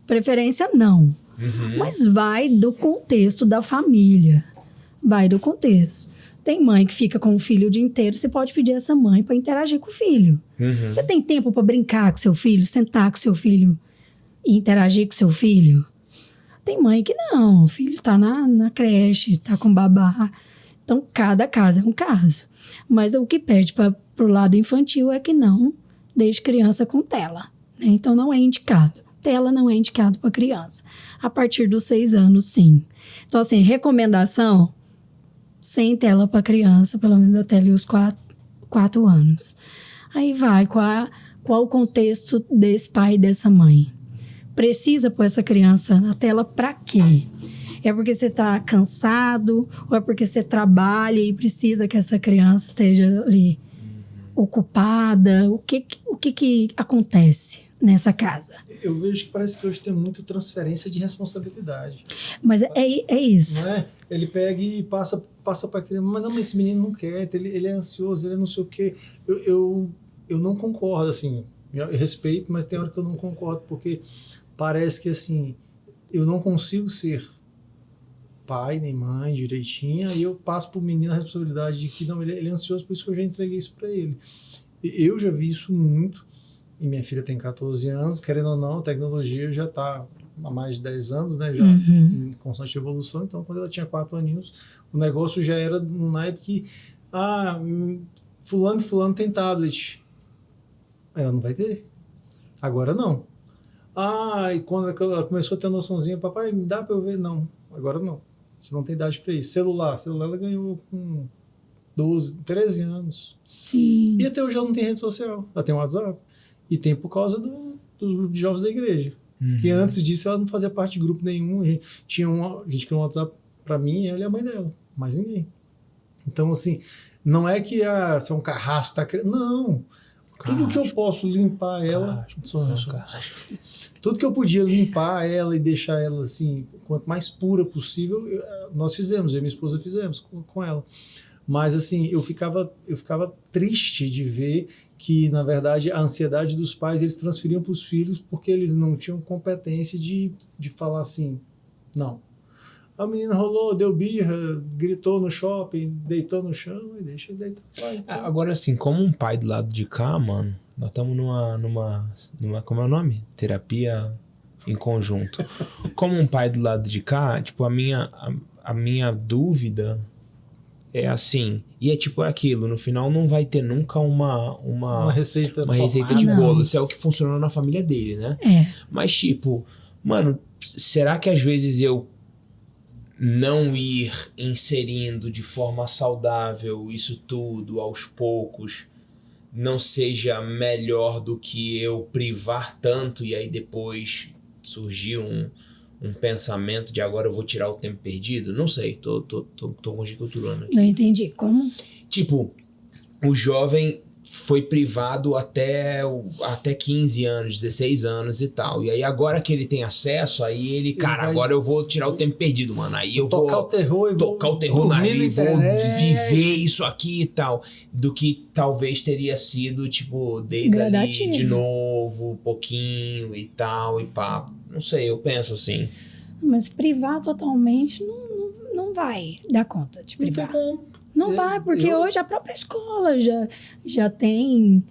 C: Preferência não. Mas vai do contexto da família. Vai do contexto. Tem mãe que fica com o filho o dia inteiro, você pode pedir essa mãe para interagir com o filho. Você tem tempo para brincar com seu filho, sentar com seu filho e interagir com seu filho? Tem mãe que não, o filho tá na creche, tá com babá. Então, cada caso é um caso. Mas o que pede pro lado infantil é que não deixe criança com tela, né? Então, não é indicado. Tela não é indicado para criança. A partir dos 6 anos, sim. Então, assim, recomendação, sem tela para criança, pelo menos até ali os 4 anos. Aí vai, qual o contexto desse pai e dessa mãe? Precisa pôr essa criança na tela para quê? É porque você está cansado? Ou é porque você trabalha e precisa que essa criança esteja ali ocupada? O que acontece nessa casa?
B: Eu vejo que parece que hoje tem muito transferência de responsabilidade.
C: Mas é isso.
B: Não é? Ele pega e passa para a criança, mas não, esse menino não quer, ele é ansioso, ele é não sei o quê. Eu não concordo, assim, eu respeito, mas tem hora que eu não concordo, porque parece que, assim, eu não consigo ser pai nem mãe direitinho, aí eu passo para o menino a responsabilidade de que não, ele é ansioso, por isso que eu já entreguei isso para ele. Eu já vi isso muito, e minha filha tem 14 anos, querendo ou não, a tecnologia já está há mais de 10 anos, né, já em constante evolução. Então, quando ela tinha 4 aninhos, o negócio já era num naipe que fulano tem tablet. Ela não vai ter. Agora não. E quando ela começou a ter a noçãozinha, papai, me dá para eu ver? Não, agora não. Você não tem idade para isso. Celular ela ganhou com 12, 13 anos.
C: Sim.
B: E até hoje ela não tem rede social. Ela tem WhatsApp. E tem por causa dos grupos de jovens da igreja. Porque antes disso ela não fazia parte de grupo nenhum. A gente criou um WhatsApp pra mim, ela e a mãe dela. Mais ninguém. Então, assim, não é que se é um carrasco tá querendo. Não. Tudo que eu posso limpar ela. Tudo que eu podia limpar ela e deixar ela assim, quanto mais pura possível, nós fizemos, eu e minha esposa fizemos com ela. Mas assim, eu ficava triste de ver que, na verdade, a ansiedade dos pais eles transferiam para os filhos porque eles não tinham competência de falar assim, não. A menina rolou, deu birra, gritou no shopping, deitou no chão e deixa ele deitar.
A: Agora, assim, como um pai do lado de cá, mano, nós estamos numa. Como é o nome? Terapia em conjunto. Como um pai do lado de cá, tipo, a minha dúvida é assim. E é tipo aquilo, no final não vai ter nunca uma
B: receita
A: de bolo. Isso é o que funcionou na família dele, né?
C: É.
A: Mas, tipo, mano, será que às vezes eu não ir inserindo de forma saudável isso tudo aos poucos não seja melhor do que eu privar tanto e aí depois surgir um pensamento de agora eu vou tirar o tempo perdido? Não sei, tô conjecturando aqui.
C: Não entendi. Como?
A: Tipo, o jovem foi privado até 15 anos, 16 anos e tal. E aí agora que ele tem acesso, aí ele agora eu vou tirar o tempo perdido, mano. Aí eu vou tocar o terror na vida e vou viver isso aqui e tal. Do que talvez teria sido, tipo, desde ali de novo, pouquinho e tal, e pá. Não sei, eu penso assim.
C: Mas privar totalmente não vai dar conta de privar. Não vai, porque hoje a própria escola já tem,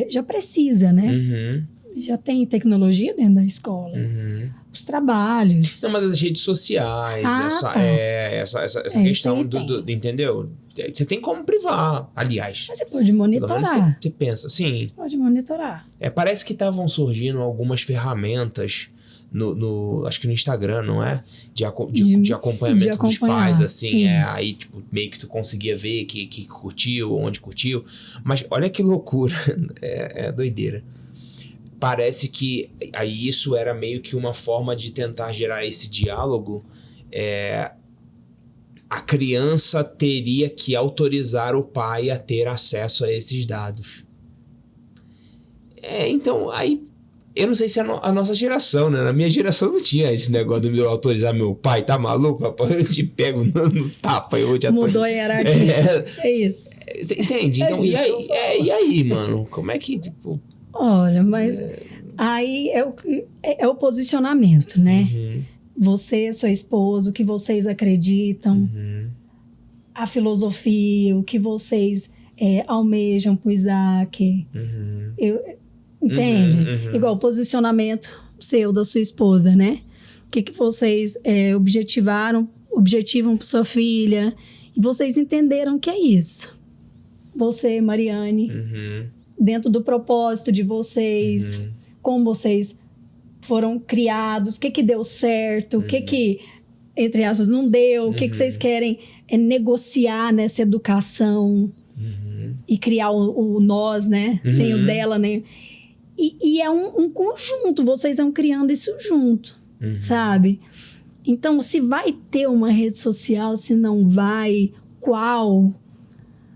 C: já precisa, né?
A: Uhum.
C: Já tem tecnologia dentro da escola.
A: Uhum.
C: Os trabalhos.
A: Não, mas as redes sociais, essa questão do entendeu? Você tem como privar, aliás.
C: Mas você pode monitorar.
A: Você pensa, sim.
C: Você pode monitorar.
A: Parece que estavam surgindo algumas ferramentas acho que no Instagram, não é? De acompanhamento dos pais, assim. Aí, tipo, meio que tu conseguia ver que curtiu, onde curtiu. Mas olha que loucura. É doideira. Parece que aí isso era meio que uma forma de tentar gerar esse diálogo. A criança teria que autorizar o pai a ter acesso a esses dados. Então, aí eu não sei se a nossa geração, né? Na minha geração não tinha esse negócio de eu autorizar meu pai. Tá maluco, rapaz? Eu te pego no tapa. Eu te
C: Mudou a hierarquia. É isso.
A: Você entende? Então, e aí, mano? Como é que, tipo...
C: Olha, mas aí é o posicionamento, né?
A: Uhum.
C: Você, sua esposa, o que vocês acreditam, a filosofia, o que vocês almejam pro Isaac. Entende? Igual o posicionamento seu, da sua esposa, né? O que vocês objetivam para sua filha. E vocês entenderam que é isso. Você, Mariane, dentro do propósito de vocês, como vocês foram criados, o que deu certo, o que, entre aspas, não deu, o que vocês querem negociar nessa educação e criar o nós, né? Nem o dela, nem... E é um conjunto, vocês vão criando isso junto, sabe? Então, se vai ter uma rede social, se não vai, qual?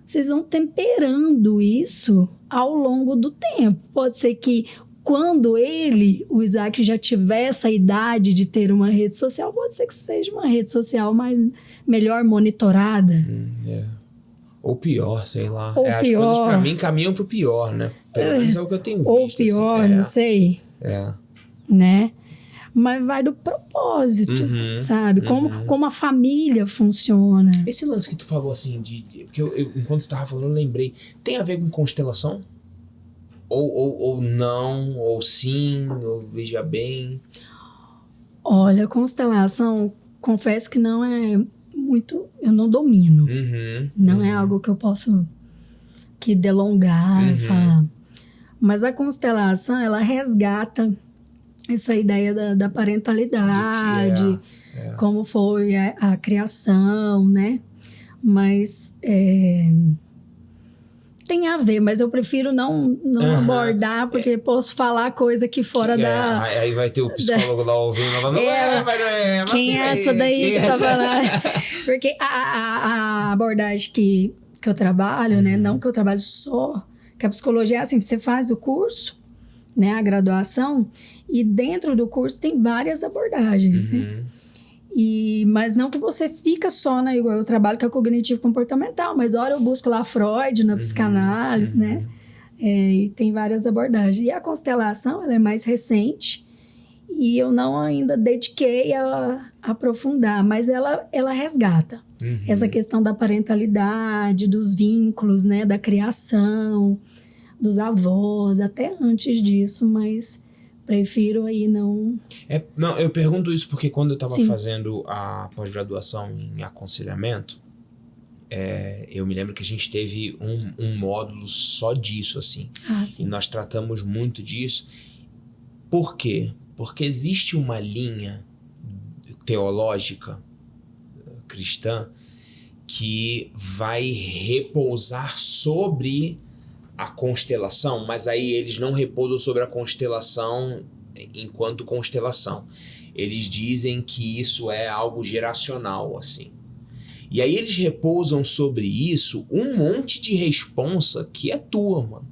C: Vocês vão temperando isso ao longo do tempo. Pode ser que quando o Isaac, já tiver essa idade de ter uma rede social, pode ser que seja uma rede social melhor monitorada.
A: Ou pior, sei lá.
C: As
A: coisas pra mim caminham pro pior, né? Pelo menos é o que eu tenho visto.
C: Ou pior, assim, não sei. Né? Mas vai do propósito, sabe? Como a família funciona.
A: Esse lance que tu falou assim, porque eu enquanto tu tava falando, eu lembrei. Tem a ver com constelação? Ou não, ou sim, ou veja bem?
C: Olha, constelação, confesso que não é muito... Eu não domino. Não é algo que eu posso delongar e falar. Mas a constelação, ela resgata essa ideia da parentalidade, como foi a criação, né? Mas tem a ver, mas eu prefiro não abordar, porque posso falar coisa aqui fora da...
A: Aí vai ter o psicólogo lá ouvindo, falando,
C: quem é essa daí que tá falando? Porque a abordagem que eu trabalho, né? Não que eu trabalho só, que a psicologia é assim, você faz o curso, né? A graduação, e dentro do curso tem várias abordagens, né? Mas não que você fica só na... Igual eu trabalho com a cognitivo comportamental, mas hora eu busco lá Freud na psicanálise, né? E tem várias abordagens. E a constelação, ela é mais recente e eu não ainda dediquei a aprofundar, mas ela resgata essa questão da parentalidade, dos vínculos, né? Da criação, dos avós, até antes disso, mas... Prefiro aí não...
A: Não, eu pergunto isso porque quando eu estava fazendo a pós-graduação em aconselhamento, eu me lembro que a gente teve um módulo só disso, assim. E nós tratamos muito disso. Por quê? Porque existe uma linha teológica cristã que vai repousar sobre... a constelação, mas aí eles não repousam sobre a constelação enquanto constelação. Eles dizem que isso é algo geracional, assim. E aí eles repousam sobre isso um monte de responsa que é tua, mano.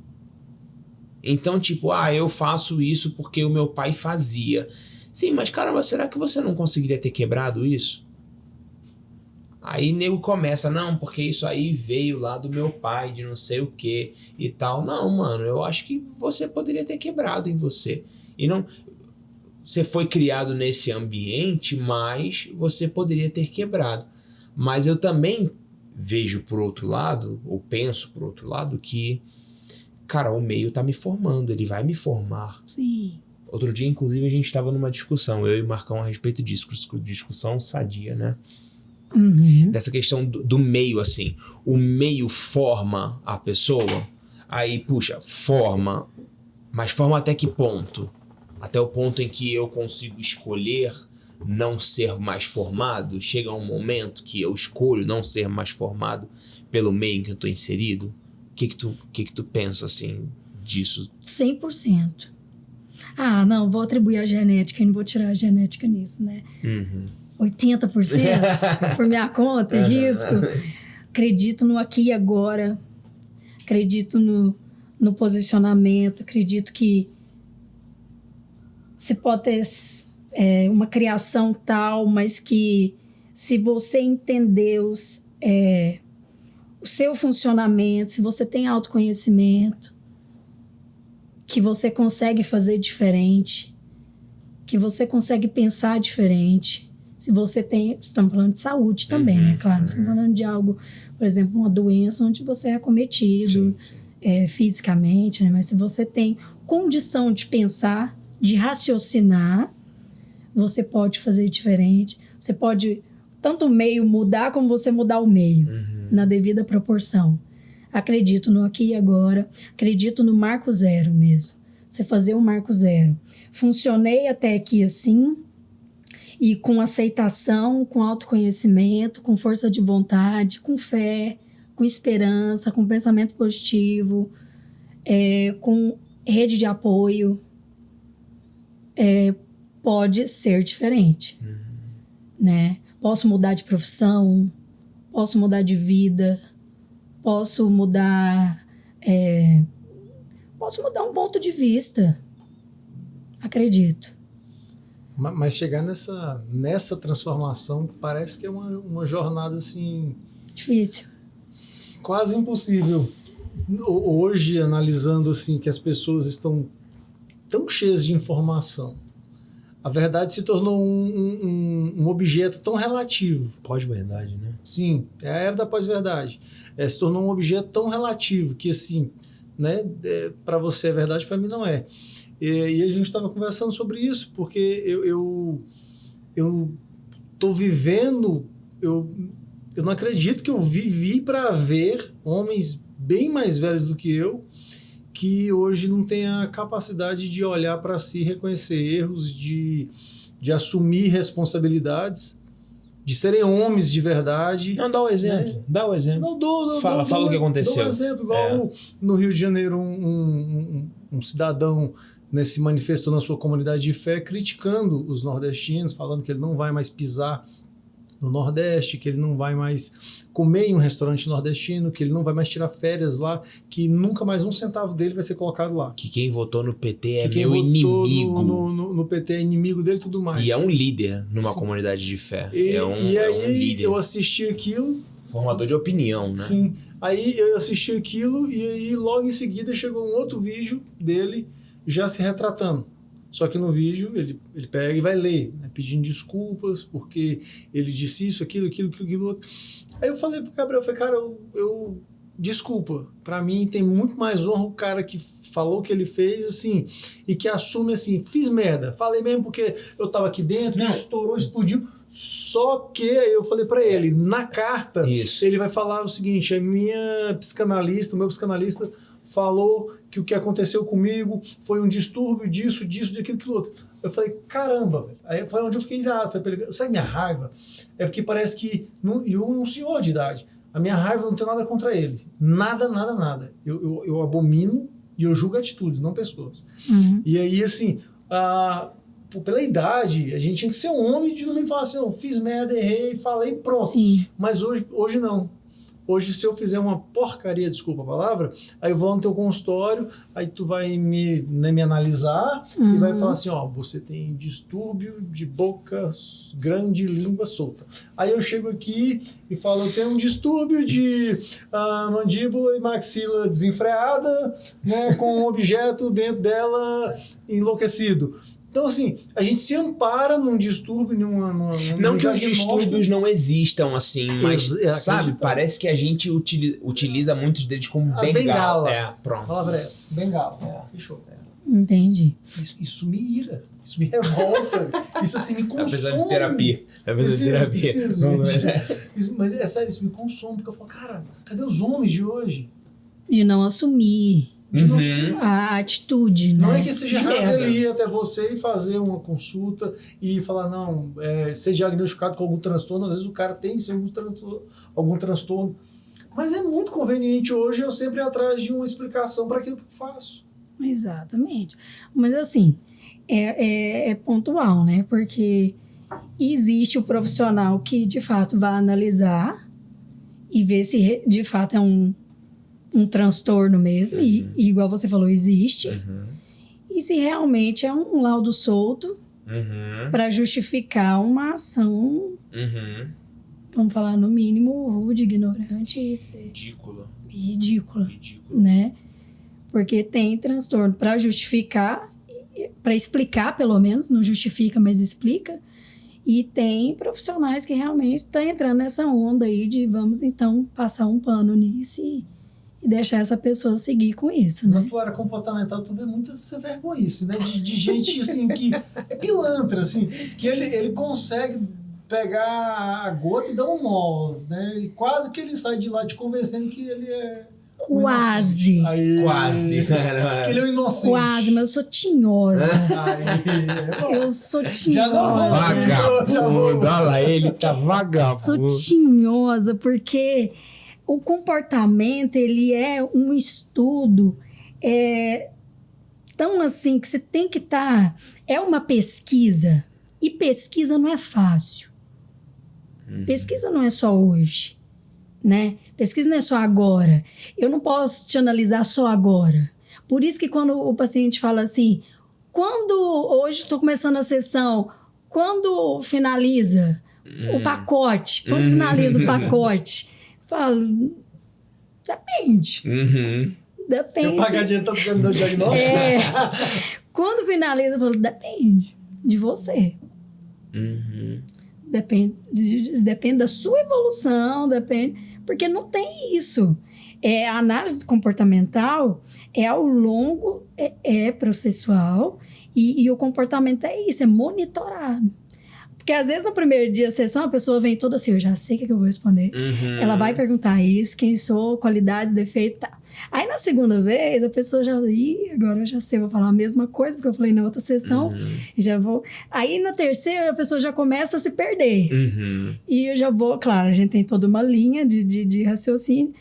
A: Então, tipo, eu faço isso porque o meu pai fazia. Sim, mas caramba, será que você não conseguiria ter quebrado isso? Aí nego começa, não, porque isso aí veio lá do meu pai, de não sei o que e tal. Não, mano, eu acho que você poderia ter quebrado em você. E não... Você foi criado nesse ambiente, mas você poderia ter quebrado. Mas eu também vejo por outro lado, ou penso por outro lado, que, cara, o meio tá me formando, ele vai me formar.
C: Sim.
A: Outro dia, inclusive, a gente estava numa discussão, eu e o Marcão, a respeito disso, discussão sadia, né? Dessa questão do meio, assim. O meio forma a pessoa. Aí, puxa, forma. Mas forma até que ponto? Até o ponto em que eu consigo escolher não ser mais formado? Chega um momento que eu escolho não ser mais formado pelo meio em que eu tô inserido? O que que tu pensa, assim, disso?
C: 100%. Não, vou atribuir a genética e não vou tirar a genética nisso, né? 80% por minha conta, risco. Acredito no aqui e agora. Acredito no posicionamento. Acredito que você pode ter uma criação tal, mas que se você entender o seu funcionamento, se você tem autoconhecimento, que você consegue fazer diferente, que você consegue pensar diferente. Se você tem... Estamos falando de saúde também, né? Claro, não estamos falando de algo, por exemplo, uma doença onde você é acometido fisicamente, né? Mas se você tem condição de pensar, de raciocinar, você pode fazer diferente. Você pode tanto o meio mudar como você mudar o meio, na devida proporção. Acredito no aqui e agora. Acredito no marco zero mesmo. Você fazer um marco zero. Funcionei até aqui assim... E com aceitação, com autoconhecimento, com força de vontade, com fé, com esperança, com pensamento positivo, com rede de apoio, pode ser diferente. Né? Posso mudar de profissão, posso mudar de vida, posso mudar um ponto de vista. Acredito.
B: Mas chegar nessa transformação parece que é uma jornada assim...
C: Difícil.
B: Quase impossível. Hoje, analisando assim, que as pessoas estão tão cheias de informação, a verdade se tornou um objeto tão relativo.
A: Pós-verdade, né?
B: Sim, é a era da pós-verdade. Se tornou um objeto tão relativo que assim, né, para você é verdade, para mim não é. E a gente estava conversando sobre isso, porque eu tô vivendo, eu não acredito que eu vivi para ver homens bem mais velhos do que eu, que hoje não têm a capacidade de olhar para si, reconhecer erros, de assumir responsabilidades, de serem homens de verdade.
A: Não, dá o exemplo.
B: Né?
A: Dá o exemplo.
B: Não,
A: Fala o que aconteceu.
B: Dou um exemplo, igual no Rio de Janeiro, um cidadão se manifestou na sua comunidade de fé criticando os nordestinos, falando que ele não vai mais pisar no Nordeste, que ele não vai mais comer em um restaurante nordestino, que ele não vai mais tirar férias lá, que nunca mais um centavo dele vai ser colocado lá.
A: Que quem votou no PT é
B: que
A: meu inimigo.
B: No PT é inimigo dele e tudo mais.
A: E é um líder numa comunidade de fé. É um líder.
B: Eu assisti aquilo.
A: Formador de opinião, né?
B: Sim. Aí eu assisti aquilo e aí logo em seguida chegou um outro vídeo dele já se retratando. Só que no vídeo ele pega e vai ler, né, pedindo desculpas porque ele disse isso, aquilo outro. Aí eu falei pro Gabriel, cara, eu desculpa, pra mim tem muito mais honra o cara que falou o que ele fez, assim, e que assume assim, fiz merda, falei mesmo porque eu tava aqui dentro, estourou, explodiu. Só que eu falei pra ele, na carta, ele vai falar o seguinte, o meu psicanalista falou que o que aconteceu comigo foi um distúrbio disso, daquilo outro. Eu falei, caramba, velho. Aí foi onde eu fiquei irado. Sabe minha raiva? É porque parece que, um senhor de idade, a minha raiva não tem nada contra ele. Nada. Eu abomino e eu julgo atitudes, não pessoas.
C: Uhum.
B: E aí, assim, pela idade, a gente tinha que ser um homem de não me falar assim, eu fiz merda, errei, falei, pronto.
C: Sim.
B: Mas hoje não. Hoje, se eu fizer uma porcaria, desculpa a palavra, aí eu vou no teu consultório, aí tu vai me analisar e vai falar assim, ó, você tem distúrbio de boca grande, língua solta. Aí eu chego aqui e falo, eu tenho um distúrbio de mandíbula e maxila desenfreada, né, com um objeto dentro dela enlouquecido. Então, assim, a gente se ampara num distúrbio,
A: não que os distúrbios não existam, assim, mas, sabe, parece que a gente utiliza muitos deles como bengala.
B: Pronto. A palavra é essa, bengala. Fechou.
C: Entendi.
B: Isso me ira, isso me revolta, isso assim me consome.
A: Apesar de terapia.
B: Mas é sério, isso me consome, porque eu falo, cara, cadê os homens de hoje?
C: De não assumir. A atitude, né?
B: Não é que seja errado ele ir até você e fazer uma consulta e falar, não, ser diagnosticado com algum transtorno, às vezes o cara tem sim, algum transtorno, mas é muito conveniente hoje eu sempre ir atrás de uma explicação para aquilo que eu faço.
C: Exatamente. Mas assim, é pontual, né? Porque existe o profissional que de fato vai analisar e ver se de fato é um transtorno mesmo, e igual você falou, existe. E se realmente é um laudo solto para justificar uma ação, vamos falar no mínimo, rude, ignorante e ridícula, né? Porque tem transtorno para justificar, para explicar pelo menos, não justifica, mas explica. E tem profissionais que realmente estão entrando nessa onda aí de vamos então passar um pano nisso e deixar essa pessoa seguir com isso, né?
B: Na tua área comportamental, tu vê muita vergonhice, né? De gente, assim, que é pilantra, assim, que ele consegue pegar a gota e dar um nó, né? E quase que ele sai de lá te convencendo que ele é...
C: Quase.
B: Quase. Que ele é um inocente.
C: Quase, mas eu sou tinhosa. Eu sou tinhosa.
A: Vagabundo, olha lá, ele tá vagabundo.
C: Sou tinhosa, porque... O comportamento, ele é um estudo tão assim que você tem que estar... É uma pesquisa. E pesquisa não é fácil. Pesquisa não é só hoje, né? Pesquisa não é só agora. Eu não posso te analisar só agora. Por isso que quando o paciente fala assim, hoje estou começando a sessão, quando finaliza o pacote? Quando finaliza o pacote? Falo, depende. Depende.
B: Se eu pagar dinheiro, tá ficando no diagnóstico?
C: Quando finaliza, eu falo, depende de você. Depende da sua evolução, porque não tem isso. A análise comportamental é ao longo, é processual, e o comportamento é isso, é monitorado. Porque às vezes no primeiro dia da sessão a pessoa vem toda assim, eu já sei o que eu vou responder. Ela vai perguntar isso, quem sou, qualidades, defeitos, tá. Aí na segunda vez a pessoa já, agora eu já sei, vou falar a mesma coisa, porque eu falei na outra sessão, já vou. Aí na terceira a pessoa já começa a se perder. E eu já vou, claro, a gente tem toda uma linha de raciocínio.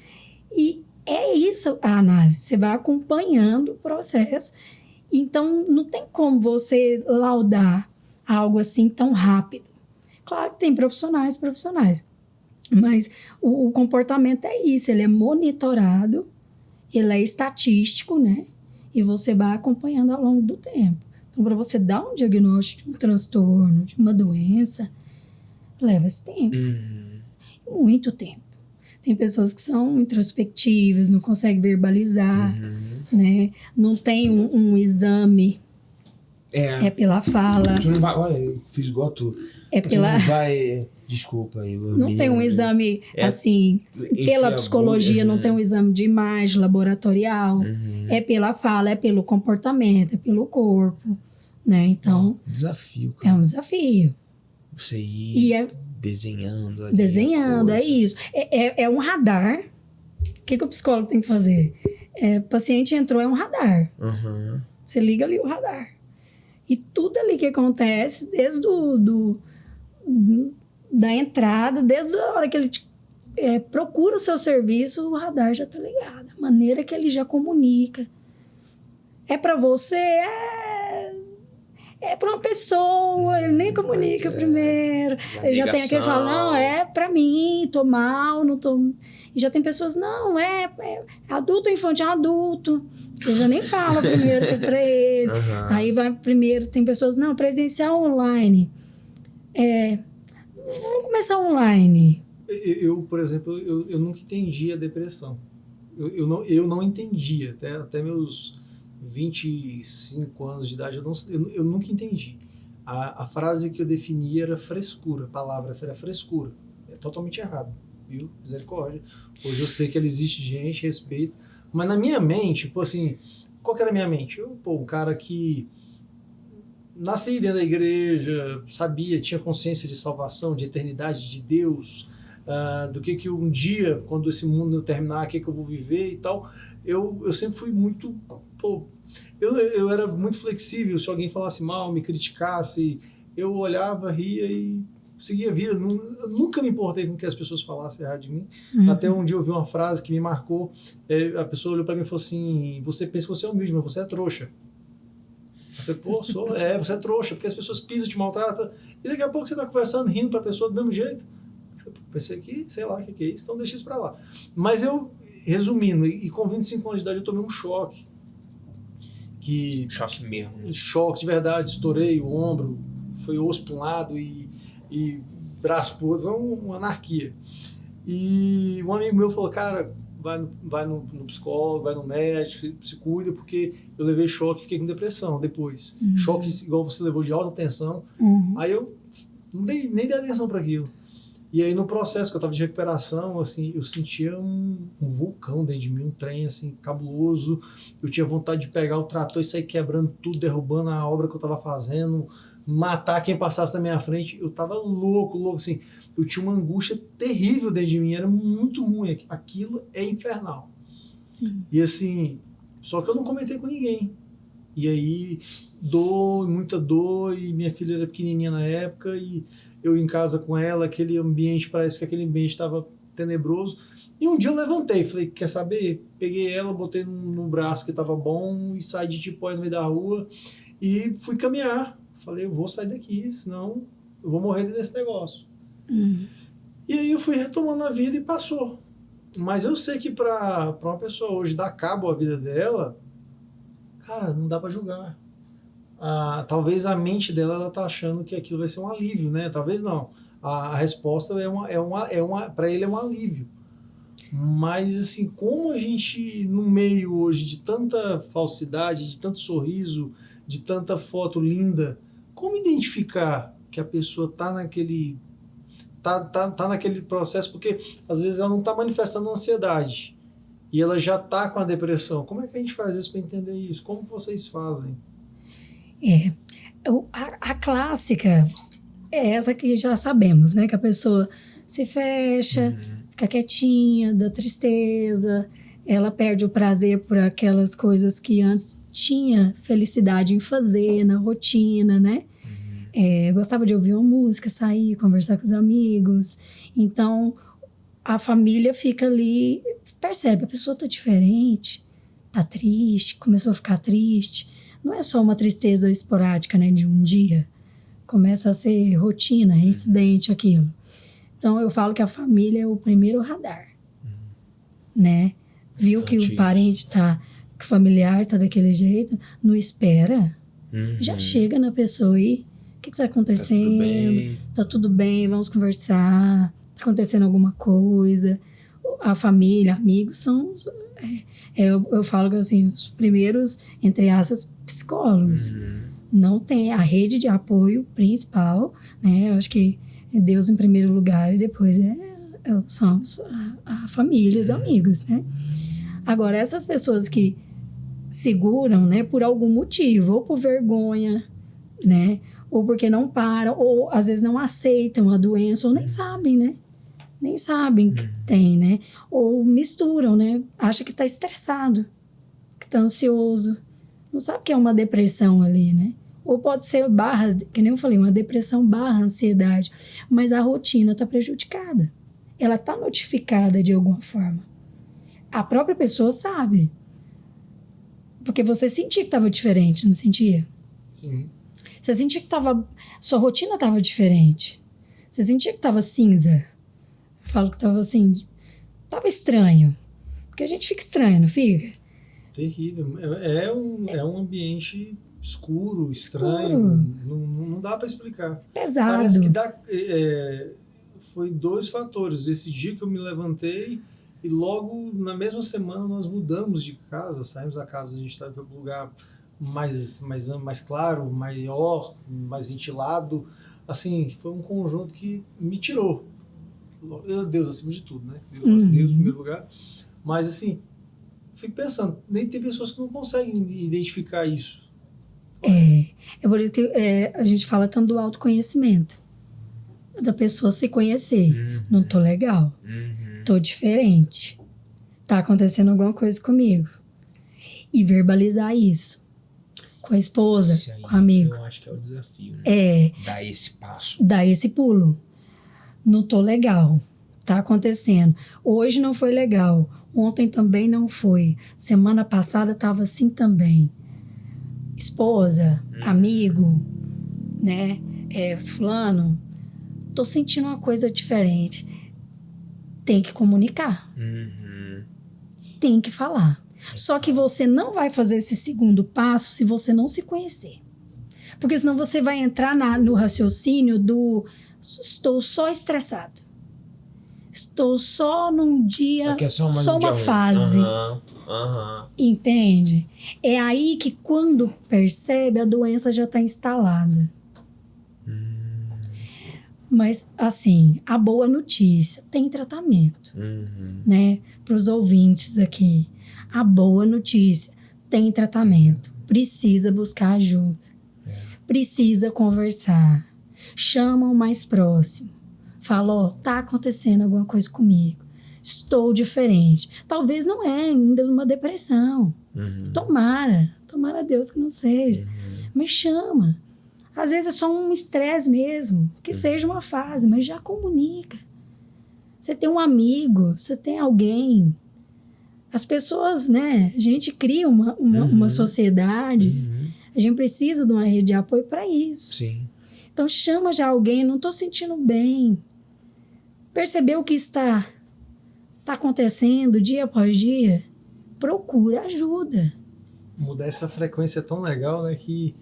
C: E é isso a análise, você vai acompanhando o processo. Então não tem como você laudar algo assim tão rápido. Claro que tem profissionais, mas o comportamento é isso, ele é monitorado, ele é estatístico, né? E você vai acompanhando ao longo do tempo. Então, para você dar um diagnóstico de um transtorno, de uma doença, leva esse tempo. Muito tempo. Tem pessoas que são introspectivas, não conseguem verbalizar, né? Não tem um exame. É pela fala.
A: Tu não vai, olha, eu fiz igual tu.
C: Tu
A: não vai... Desculpa aí.
C: Não tem um exame, assim... Pela psicologia, não tem um exame de imagem laboratorial. É pela fala, é pelo comportamento, é pelo corpo, né? Então...
A: Desafio, cara.
C: É um desafio.
A: Você ir desenhando ali.
C: Desenhando, é isso. É um radar. O que o psicólogo tem que fazer? O paciente entrou, é um radar. Você liga ali o radar. E tudo ali que acontece, desde da entrada, desde a hora que ele procura o seu serviço, o radar já tá ligado. A maneira que ele já comunica. É para você, é para uma pessoa, ele nem comunica primeiro. Ele já tem aquele que fala, não, é para mim, tô mal, não tô... E já tem pessoas, não, é adulto ou infantil, adulto. Eu já nem falo primeiro que é pra ele. Aí vai primeiro, tem pessoas, não, presencial online. Vamos começar online.
B: Eu, por exemplo, eu nunca entendi a depressão. Eu não entendia, até meus 25 anos de idade, eu nunca entendi. A frase que eu definia era frescura, a palavra era frescura. É totalmente errado, viu? Misericórdia. Hoje eu sei que ela existe, gente, respeito. Mas na minha mente, assim, qual que era a minha mente? Um cara que nasci dentro da igreja, sabia, tinha consciência de salvação, de eternidade, de Deus, do que um dia, quando esse mundo terminar, o que eu vou viver e tal. Eu sempre fui muito... eu era muito flexível. Se alguém falasse mal, me criticasse, eu olhava, ria e seguia a vida. Eu nunca me importei com o que as pessoas falassem errado de mim. Até um dia eu ouvi uma frase que me marcou. A pessoa olhou para mim e falou assim, você pensa que você é humilde, mas você é trouxa. Eu falei, você é trouxa, porque as pessoas pisam, te maltratam, e daqui a pouco você está conversando, rindo para a pessoa do mesmo jeito. Eu pensei que, sei lá, o que é isso, então deixa isso para lá. Mas eu, resumindo, e com 25 anos de idade eu tomei um choque.
A: Choque mesmo.
B: Choque de verdade, estourei o ombro, foi osso para um lado e braço para o outro, foi uma anarquia. E um amigo meu falou, cara, vai no psicólogo, vai no médico, se cuida, porque eu levei choque e fiquei com depressão depois. Choque igual você levou de alta tensão. Aí eu nem dei atenção para aquilo. E aí no processo que eu estava de recuperação, assim, eu sentia um vulcão dentro de mim, um trem assim, cabuloso. Eu tinha vontade de pegar o trator e sair quebrando tudo, derrubando a obra que eu estava fazendo, matar quem passasse na minha frente. Eu estava louco, assim. Eu tinha uma angústia terrível dentro de mim, era muito ruim. Aquilo é infernal.
C: Sim.
B: E assim, só que eu não comentei com ninguém. E aí, muita dor, e minha filha era pequenininha na época, e eu em casa com ela, aquele ambiente, parece que aquele ambiente estava tenebroso. E um dia eu levantei, falei, quer saber? Peguei ela, botei no braço que estava bom, e saí de Tipóia no meio da rua, e fui caminhar. Falei, eu vou sair daqui, senão eu vou morrer desse negócio. E aí eu fui retomando a vida e passou. Mas eu sei que para uma pessoa hoje dar cabo à vida dela, cara, não dá para julgar. Talvez a mente dela, ela tá achando que aquilo vai ser um alívio, né? Talvez não. A resposta para ele é um alívio. Mas assim, como a gente no meio hoje de tanta falsidade, de tanto sorriso, de tanta foto linda, como identificar que a pessoa tá naquele processo? Porque às vezes ela não tá manifestando ansiedade e ela já tá com a depressão. Como é que a gente faz isso para entender isso? Como vocês fazem?
C: A clássica é essa que já sabemos, né? Que a pessoa se fecha, fica quietinha, dá tristeza, ela perde o prazer por aquelas coisas que antes tinha felicidade em fazer, na rotina, né? Gostava de ouvir uma música, sair, conversar com os amigos. Então, a família fica ali, percebe, a pessoa tá diferente, tá triste, começou a ficar triste. Não é só uma tristeza esporádica, né, de um dia. Começa a ser rotina, reincidente aquilo. Então, eu falo que a família é o primeiro radar, né? Viu que o parente tá, que o familiar tá daquele jeito, não espera. Já chega na pessoa aí, o que tá acontecendo? Tá tudo bem, vamos conversar. Tá acontecendo alguma coisa? A família, amigos são... eu falo que assim, os primeiros, entre aspas, psicólogos. Não tem a rede de apoio principal, né? Eu acho que é Deus em primeiro lugar e depois são a família, os amigos, né? Agora, essas pessoas que seguram, né, por algum motivo, ou por vergonha, né? Ou porque não param, ou às vezes não aceitam a doença, ou nem sabem, né? Nem sabem que tem, né? Ou misturam, né? Acha que tá estressado, que tá ansioso. Não sabe que é uma depressão ali, né? Ou pode ser que nem eu falei, uma depressão / ansiedade. Mas a rotina tá prejudicada. Ela tá notificada de alguma forma. A própria pessoa sabe. Porque você sentia que tava diferente, não sentia?
B: Sim.
C: Você sentia que sua rotina tava diferente. Você sentia que tava cinza. Eu falo que tava assim, tava estranho. Porque a gente fica estranho, não fica?
B: Terrível. É um ambiente escuro, estranho. Não dá para explicar.
C: Pesado.
B: Parece que foi 2 fatores. Esse dia que eu me levantei e logo na mesma semana nós mudamos de casa, saímos da casa, a gente estava para um lugar mais claro, maior, mais ventilado. Assim, foi um conjunto que me tirou. Deus acima de tudo, né? Deus em primeiro lugar. Mas assim, fico pensando, nem tem pessoas que não conseguem identificar isso.
C: É por isso que a gente fala tanto do autoconhecimento. Da pessoa se conhecer. Não tô legal. Tô diferente. Tá acontecendo alguma coisa comigo. E verbalizar isso. Com a esposa, com o amigo.
A: Eu acho que é o desafio, né? Dar esse passo.
C: Dar esse pulo. Não tô legal. Tá acontecendo. Hoje não foi legal. Ontem também não foi. Semana passada tava assim também. Esposa, amigo, né? Fulano, tô sentindo uma coisa diferente. Tem que comunicar. Tem que falar. Só que você não vai fazer esse segundo passo se você não se conhecer. Porque senão você vai entrar no raciocínio do estou só estressado. Estou só num dia, só uma fase. Entende? É aí que quando percebe, a doença já está instalada. Mas, assim, a boa notícia, tem tratamento, né? Para os ouvintes aqui. A boa notícia, tem tratamento. Precisa buscar ajuda. Precisa conversar. Chama o mais próximo. Fala, tá acontecendo alguma coisa comigo. Estou diferente. Talvez não é ainda uma depressão. Tomara a Deus que não seja. Mas chama. Às vezes é só um estresse mesmo, que seja uma fase, mas já comunica. Você tem um amigo, você tem alguém. As pessoas, né? A gente cria uma sociedade. A gente precisa de uma rede de apoio para isso.
A: Sim.
C: Então chama já alguém, não estou sentindo bem. Percebeu que está acontecendo dia após dia? Procura ajuda.
B: Mudar essa frequência é tão legal, né? Que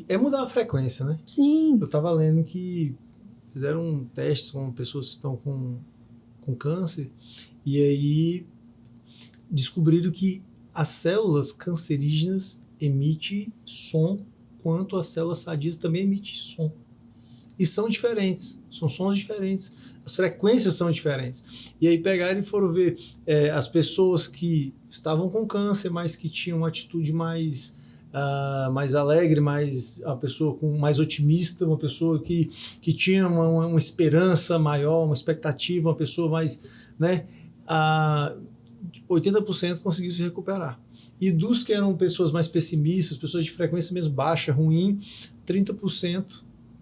B: é mudar a frequência, né?
C: Sim.
B: Eu estava lendo que fizeram testes com pessoas que estão com câncer e aí descobriram que as células cancerígenas emitem som, quanto as células sadias também emitem som. E são diferentes, são sons diferentes, as frequências são diferentes. E aí pegaram e foram ver as pessoas que estavam com câncer, mas que tinham uma atitude mais mais alegre, uma pessoa mais otimista, uma pessoa que tinha uma esperança maior, uma expectativa, uma pessoa mais, né, 80% conseguiu se recuperar. E dos que eram pessoas mais pessimistas, pessoas de frequência mesmo baixa, ruim, 30%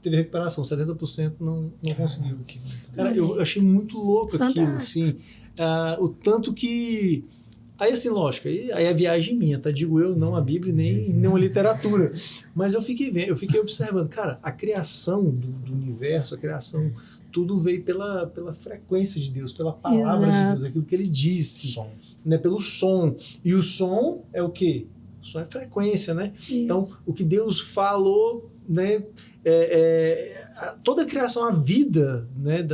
B: teve recuperação, 70% não conseguiu. Cara, eu achei muito louco aquilo, assim, o tanto que... Aí, assim, lógico, aí é viagem minha, tá? Digo eu, não a Bíblia, nem uma literatura. Mas eu fiquei observando, cara, a criação do universo, a criação, tudo veio pela frequência de Deus, pela palavra de Deus, aquilo que ele disse, né? Pelo som. E o som é o quê? O som é frequência, né? Isso. Então, o que Deus falou, né? Toda a criação, a vida, né?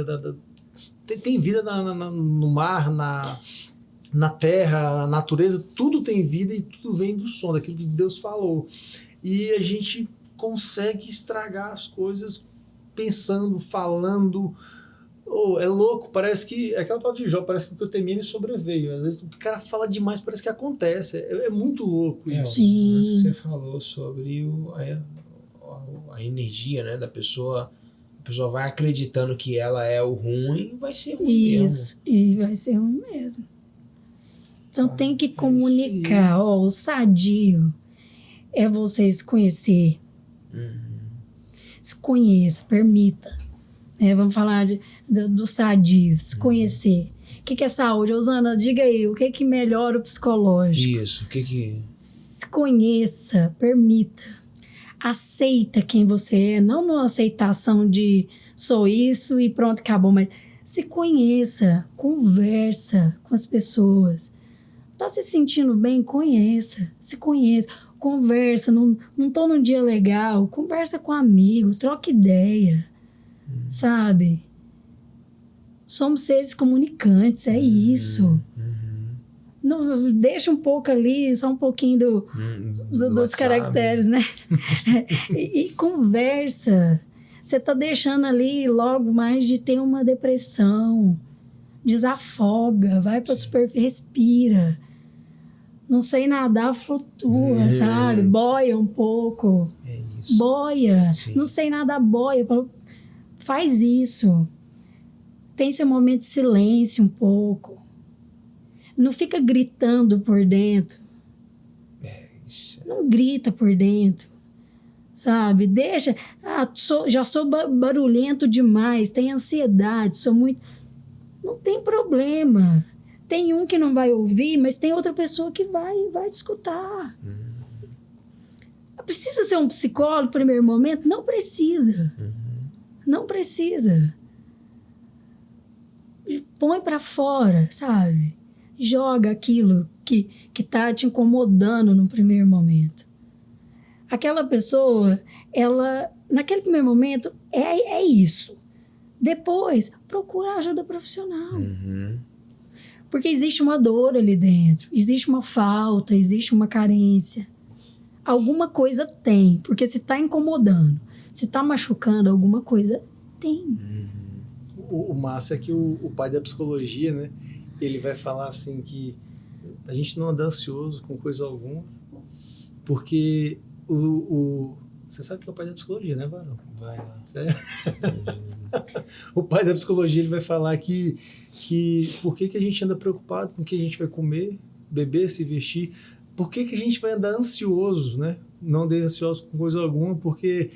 B: Tem vida no mar, na terra, na natureza, tudo tem vida e tudo vem do som, daquilo que Deus falou. E a gente consegue estragar as coisas pensando, falando. É louco, parece que... É aquela palavra de Jó, parece que o que eu temia me sobreveio. Às vezes o cara fala demais, parece que acontece. É muito louco isso.
A: Sim. Isso que você falou sobre a energia, né, da pessoa. A pessoa vai acreditando que ela é o ruim, vai ser ruim mesmo.
C: E vai ser ruim mesmo. Então tem que comunicar. O sadio é você se conhecer. Se conheça, permita. Vamos falar do sadio, se conhecer. O que é saúde? Osana, diga aí, o que melhora o psicológico?
A: Isso, o que...
C: Se conheça, permita. Aceita quem você é, não numa aceitação de sou isso e pronto, acabou, mas se conheça, conversa com as pessoas. Tá se sentindo bem? Conheça, se conheça, conversa, não tô num dia legal, conversa com um amigo, troca ideia, sabe? Somos seres comunicantes, é isso. Não, deixa um pouco ali, só um pouquinho dos caracteres, né? e conversa. Você tá deixando ali logo mais de ter uma depressão. Desafoga, vai pra superfície, respira. Não sei nadar, flutua, sabe? Boia um pouco.
A: É isso.
C: Boia.
A: Sim.
C: Não sei nadar, boia. Faz isso. Tem seu momento de silêncio um pouco. Não fica gritando por dentro.
A: Isso.
C: Não grita por dentro. Sabe? Deixa. Já sou barulhento demais. Tenho ansiedade. Sou muito... Não tem problema. Tem um que não vai ouvir, mas tem outra pessoa que vai te escutar. Precisa ser um psicólogo no primeiro momento? Não precisa. Não precisa. Põe pra fora, sabe? Joga aquilo que tá te incomodando no primeiro momento. Aquela pessoa, ela, naquele primeiro momento, é isso. Depois, procura ajuda profissional. Porque existe uma dor ali dentro, existe uma falta, existe uma carência. Alguma coisa tem, porque se está incomodando, se está machucando, alguma coisa tem.
B: O massa é que o pai da psicologia, né, ele vai falar assim que a gente não anda ansioso com coisa alguma, porque você sabe que é o pai da psicologia, né, Barão?
A: Vai lá.
B: Sério? O pai da psicologia, ele vai falar que por que a gente anda preocupado com o que a gente vai comer, beber, se vestir? Por que a gente vai andar ansioso, né? Não andar ansioso com coisa alguma, porque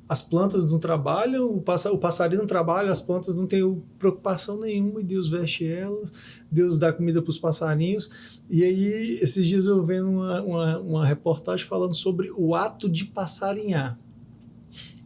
B: as plantas não trabalham, o passarinho não trabalha, as plantas não têm preocupação nenhuma, e Deus veste elas, Deus dá comida para os passarinhos. E aí, esses dias eu vendo uma reportagem falando sobre o ato de passarinhar.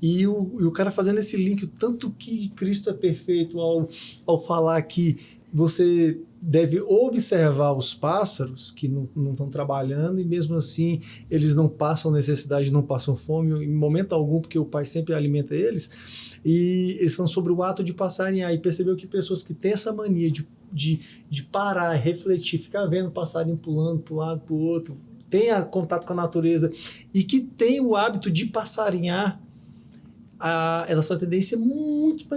B: E o cara fazendo esse link, o tanto que Cristo é perfeito ao falar que você deve observar os pássaros que não estão trabalhando, e mesmo assim eles não passam necessidade, não passam fome em momento algum, porque o Pai sempre alimenta eles. E eles falam sobre o ato de passarinhar, e percebeu que pessoas que têm essa mania de parar, refletir, ficar vendo o passarinho pulando para um lado, para o outro, tem contato com a natureza e que tem o hábito de passarinhar, elas têm uma tendência muito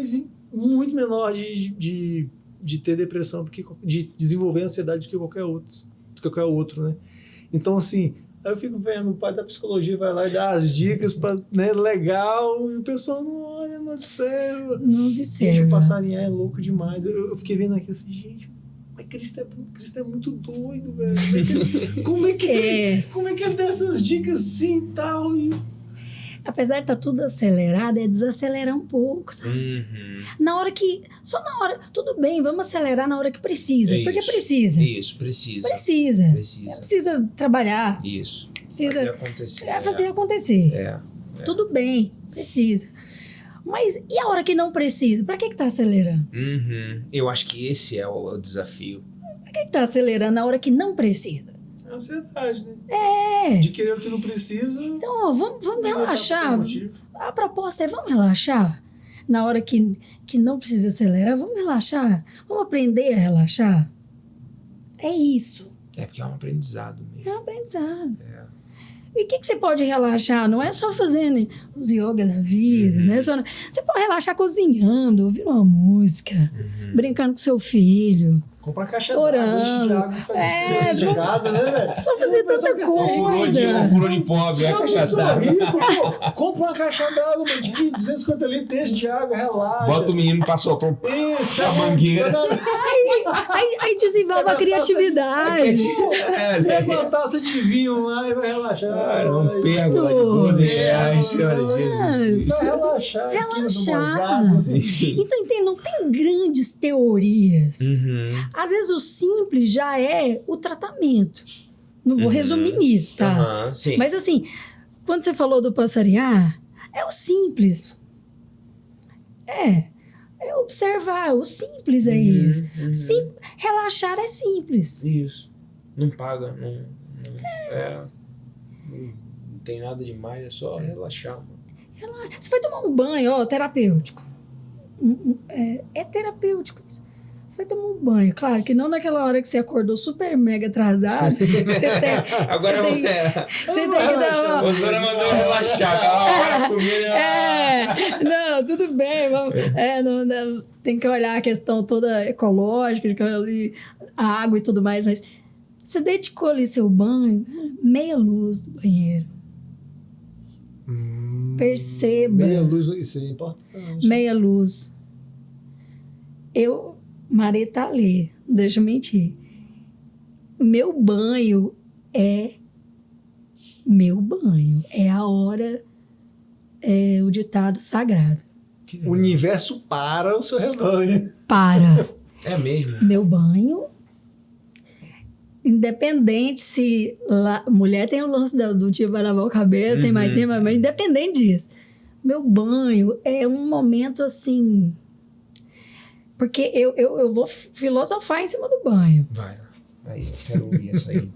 B: menor de ter depressão, de desenvolver ansiedade do que qualquer outro, né? Então, assim, Aí eu fico vendo, o pai da psicologia vai lá e dá as dicas, né, legal, e o pessoal não olha, não observa.
C: Não observa.
B: Gente, o passarinho é louco demais. Eu fiquei vendo aquilo e falei, gente, mas Cristo é muito doido, velho. Como é que ele dá essas dicas assim e tal?
C: Apesar de estar tudo acelerado, é desacelerar um pouco, sabe? Na hora que... Só na hora... Tudo bem, vamos acelerar na hora que precisa. Porque precisa.
A: Isso, precisa.
C: Precisa trabalhar.
A: Isso.
C: Precisa
A: fazer acontecer.
C: Fazer acontecer. Tudo bem, precisa. Mas e a hora que não precisa? Pra que tá acelerando?
A: Eu acho que esse é o desafio.
C: Pra que tá acelerando na hora que não precisa?
B: É ansiedade, né? De querer o que não precisa.
C: Então, ó, vamos relaxar. A proposta é vamos relaxar. Na hora que não precisa acelerar, vamos relaxar. Vamos aprender a relaxar. É isso.
A: É porque é um aprendizado mesmo.
C: É um aprendizado. E o que você pode relaxar? Não é só fazendo os yoga da vida, né? Você pode relaxar cozinhando, ouvindo uma música, brincando com seu filho.
B: Comprar caixa d'água, enche de água e fazer de casa, né, velho?
C: Só fazer tanta coisa.
A: Furou de pobre, a caixa d'água.
B: Compra uma caixa d'água, de 250 litros, enche de água, relaxa.
A: Bota o menino pra soprar a mangueira.
C: Aí desenvolve a criatividade.
B: Pega uma taça de vinho lá e vai relaxar.
A: Não pega lá de 12 reais, senhora Jesus.
B: Vai relaxar.
C: Então, entende? Não tem grandes teorias. Às vezes o simples já é o tratamento. Não vou resumir nisso, tá? Mas assim, quando você falou do passarinhar, é o simples. É observar, o simples é isso. Relaxar é simples.
A: Isso. Não paga, não tem nada demais, é só relaxar, mano.
C: Você vai tomar um banho, terapêutico. É terapêutico isso. Vai tomar um banho. Claro que não naquela hora que você acordou super mega atrasado.
A: Agora você tem que dar uma... A senhora mandou relaxar. Aquela hora comida.
C: Não, tudo bem. Vamos, não, tem que olhar a questão toda ecológica, de ali, a água e tudo mais. Mas você dedicou ali seu banho, meia luz do banheiro. Perceba.
B: Meia luz, isso é importante.
C: Meia luz. Maria tá ali, não deixa eu mentir. Meu banho é a hora, o ditado sagrado.
B: O universo para ao seu redor, né?
C: Para.
A: É mesmo?
C: Meu banho, independente se mulher tem o lance do dia vai lavar o cabelo, tem mais tempo, mas independente disso. Meu banho é um momento assim... Porque eu vou filosofar em cima do banho.
A: Vai lá. Aí, eu quero ouvir isso aí.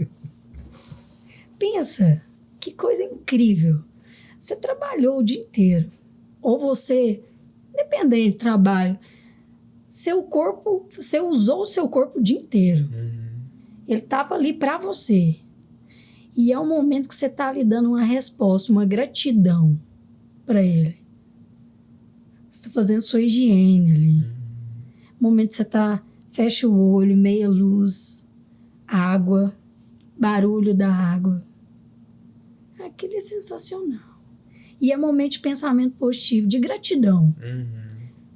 C: Pensa, que coisa incrível. Você trabalhou o dia inteiro. Ou você, independente do trabalho, seu corpo, você usou o seu corpo o dia inteiro. Ele estava ali para você. E é um momento que você está ali dando uma resposta, uma gratidão para ele. Você está fazendo sua higiene ali. Momento que você fecha o olho, meia luz, água, barulho da água. Aquilo é sensacional. E é momento de pensamento positivo, de gratidão.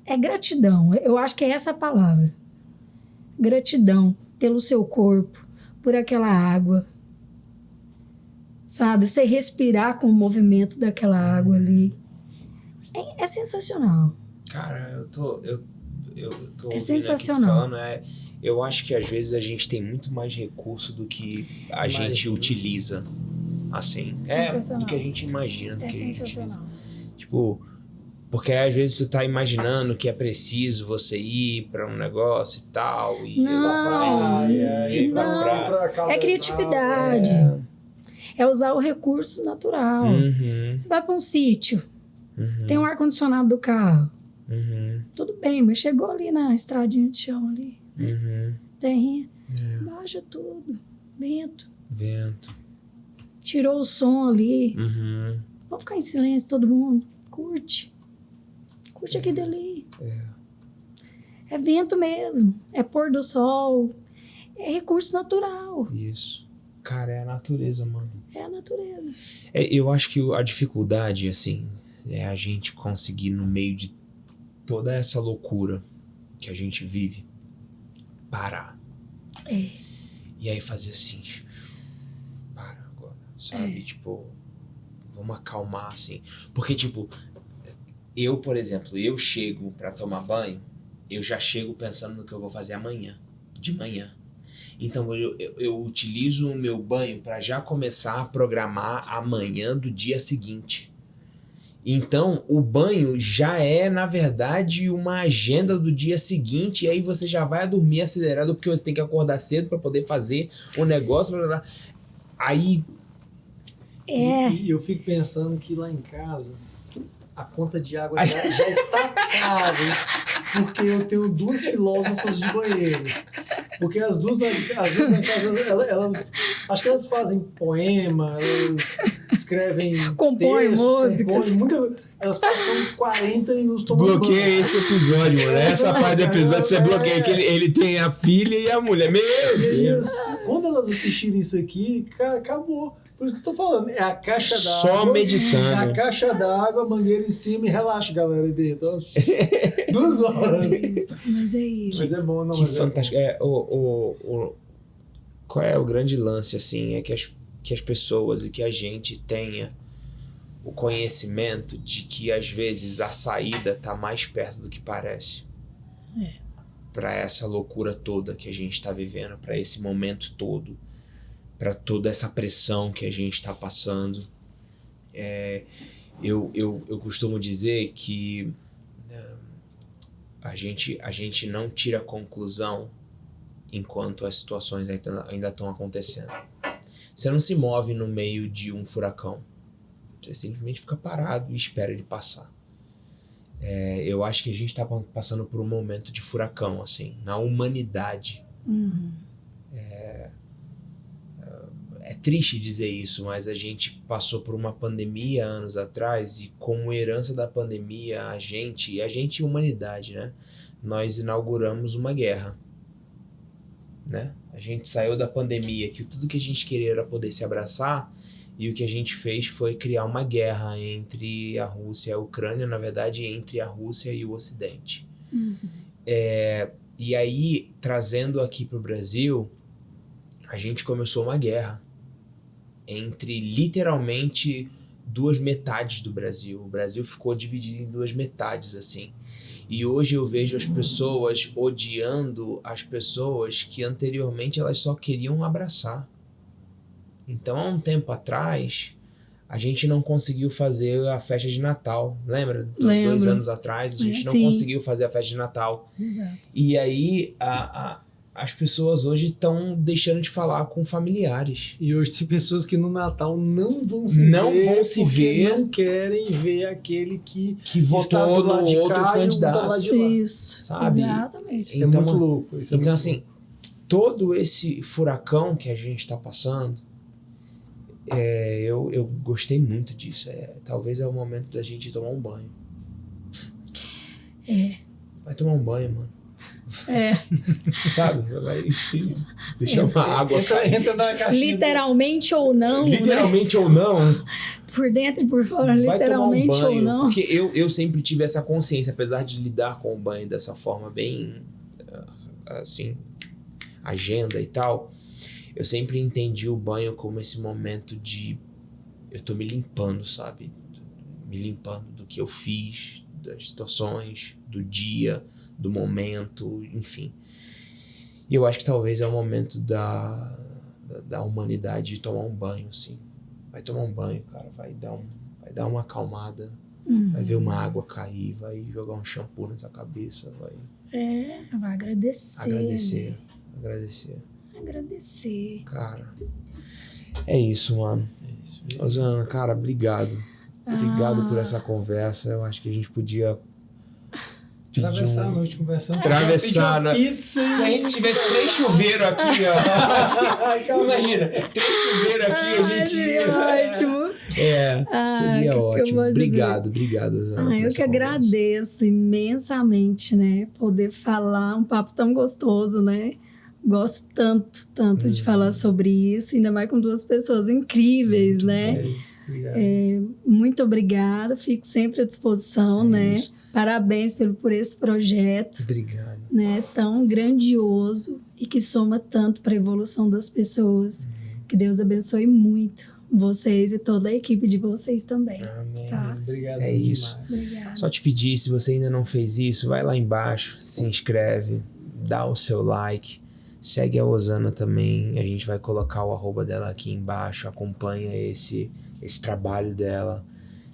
C: É gratidão. Eu acho que é essa a palavra. Gratidão pelo seu corpo, por aquela água. Sabe? Você respirar com o movimento daquela água ali. É sensacional.
A: Cara, eu tô
C: é sensacional.
A: Falando, eu acho que às vezes a gente tem muito mais recurso do que a gente utiliza. Assim. Do que a gente imagina. Do que a gente utiliza. Tipo, porque às vezes tu tá imaginando que é preciso você ir pra um negócio e tal.
C: Não. É criatividade. É usar o recurso natural. Você vai pra um sítio. Tem um ar-condicionado do carro. Tudo bem, mas chegou ali na estradinha de chão ali, né? Terrinha, baixa tudo, vento. Tirou o som ali. Vamos ficar em silêncio todo mundo. Curte aquilo ali. É vento mesmo, é pôr do sol, é recurso natural.
A: Isso. Cara, é a natureza, mano.
C: É a natureza.
A: Eu acho que a dificuldade, assim, é a gente conseguir, no meio de toda essa loucura que a gente vive, parar. E aí fazer assim, para agora, sabe? Tipo, vamos acalmar, assim. Porque, tipo, eu, por exemplo, eu chego pra tomar banho, eu já chego pensando no que eu vou fazer amanhã, de manhã. Então eu utilizo o meu banho para já começar a programar amanhã do dia seguinte. Então o banho já é, na verdade, uma agenda do dia seguinte, e aí você já vai dormir acelerado porque você tem que acordar cedo para poder fazer o negócio. Blá, blá, blá. Aí...
B: E eu fico pensando que lá em casa a conta de água já está cara, porque eu tenho 2 filósofas de banheiro. Porque as duas na casa, elas acho que elas fazem poema, elas escrevem
C: compõem músicas.
B: Elas passam 40 minutos tomando banho.
A: Bloqueia esse episódio, mano. Essa parte do episódio você bloqueia, que ele tem a filha e a mulher. Meu Deus!
B: Quando elas assistirem isso aqui, acabou. Por isso que eu tô falando, é a caixa d'água.
A: Só meditando.
B: É a caixa d'água, mangueira em cima e relaxa, galera, aí dentro. 2 horas.
C: Mas é isso.
B: Mas é bom, não.
A: Que
B: mas
A: fantástico. Qual é o grande lance, assim? É que as pessoas e que a gente tenha o conhecimento de que, às vezes, a saída tá mais perto do que parece. Pra essa loucura toda que a gente tá vivendo, pra esse momento todo, para toda essa pressão que a gente está passando. Eu costumo dizer que a gente não tira conclusão enquanto as situações ainda estão acontecendo. Você não se move no meio de um furacão. Você simplesmente fica parado e espera ele passar. Eu acho que a gente está passando por um momento de furacão, assim, na humanidade. É triste dizer isso, mas a gente passou por uma pandemia anos atrás e, como herança da pandemia, a gente e a humanidade, né? Nós inauguramos uma guerra, né? A gente saiu da pandemia, que tudo que a gente queria era poder se abraçar, e o que a gente fez foi criar uma guerra entre a Rússia e a Ucrânia, na verdade, entre a Rússia e o Ocidente. E aí, trazendo aqui para o Brasil, a gente começou uma guerra entre literalmente 2 metades do Brasil. O Brasil ficou dividido em 2 metades, assim. E hoje eu vejo as pessoas odiando as pessoas que anteriormente elas só queriam abraçar. Então, há um tempo atrás, a gente não conseguiu fazer a festa de Natal. Lembra? 2 anos atrás, a gente não conseguiu fazer a festa de Natal.
C: Exato.
A: E aí, as pessoas hoje estão deixando de falar com familiares.
B: E hoje tem pessoas que no Natal não vão se ver. Não querem ver aquele que
A: votou no outro candidato.
C: Isso,
A: sabe?
C: Exatamente.
A: Então,
B: é muito louco.
A: Então, assim, todo esse furacão que a gente está passando, eu gostei muito disso. Talvez é o momento da gente tomar um banho. Vai tomar um banho, mano. Sabe? Vai deixar uma água.
B: Entra na caixinha.
C: Literalmente ou não.
A: Literalmente ou não.
C: Por dentro e por fora,
A: vai
C: literalmente
A: tomar um banho,
C: ou não.
A: Porque eu sempre tive essa consciência, apesar de lidar com o banho dessa forma bem, assim, agenda e tal, eu sempre entendi o banho como esse momento de eu tô me limpando, sabe? Me limpando do que eu fiz, das situações, do dia, do momento, enfim. E eu acho que talvez é o momento da humanidade de tomar um banho, assim. Vai tomar um banho, cara, vai dar uma acalmada, vai ver uma água cair, vai jogar um shampoo nessa cabeça, vai
C: agradecer.
A: Agradecer. Cara, é isso, mano. Rosana, cara, obrigado. Obrigado por essa conversa. Eu acho que a gente podia
B: atravessar a noite conversando.
A: Atravessar, né?
B: Pizza.
A: Se a gente tivesse 3 chuveiros aqui, ó. Imagina, 3 chuveiros aqui, a gente
C: seria ótimo.
A: Seria ótimo. Obrigado, Rosana.
C: Eu que agradeço imensamente, né? Poder falar um papo tão gostoso, né? Gosto tanto de falar sobre isso, ainda mais com duas pessoas incríveis, né?
B: É isso, obrigado.
C: Muito obrigada, fico sempre à disposição, né?
A: Isso.
C: Parabéns por esse projeto,
A: Obrigado.
C: né? Tão grandioso e que soma tanto para a evolução das pessoas. Que Deus abençoe muito vocês e toda a equipe de vocês também.
A: Amém.
C: Tá?
B: Obrigado.
A: É isso.
C: Obrigada.
A: Só te pedir, se você ainda não fez isso, vai lá embaixo, se inscreve, dá o seu like, segue a Osana também, a gente vai colocar o @ dela aqui embaixo, acompanha esse trabalho dela.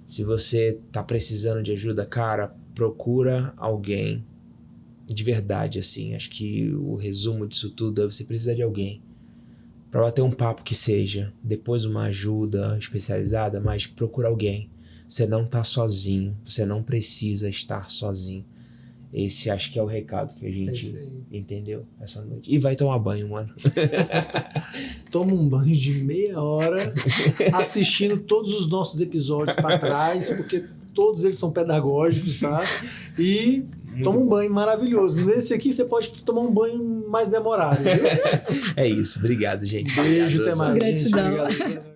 A: Se você tá precisando de ajuda, cara, procura alguém de verdade, assim. Acho que o resumo disso tudo é você precisar de alguém para bater um papo que seja, depois uma ajuda especializada, mas procura alguém. Você não tá sozinho, você não precisa estar sozinho. Esse acho que é o recado que a gente entendeu essa noite. E vai tomar banho, mano.
B: Toma um banho de meia hora assistindo todos os nossos episódios para trás, porque todos eles são pedagógicos, tá? E toma um banho maravilhoso. Nesse aqui você pode tomar um banho mais demorado, viu?
A: É isso. Obrigado, gente.
B: Beijo, até mais.
C: Gratidão.
B: Gente. Obrigado.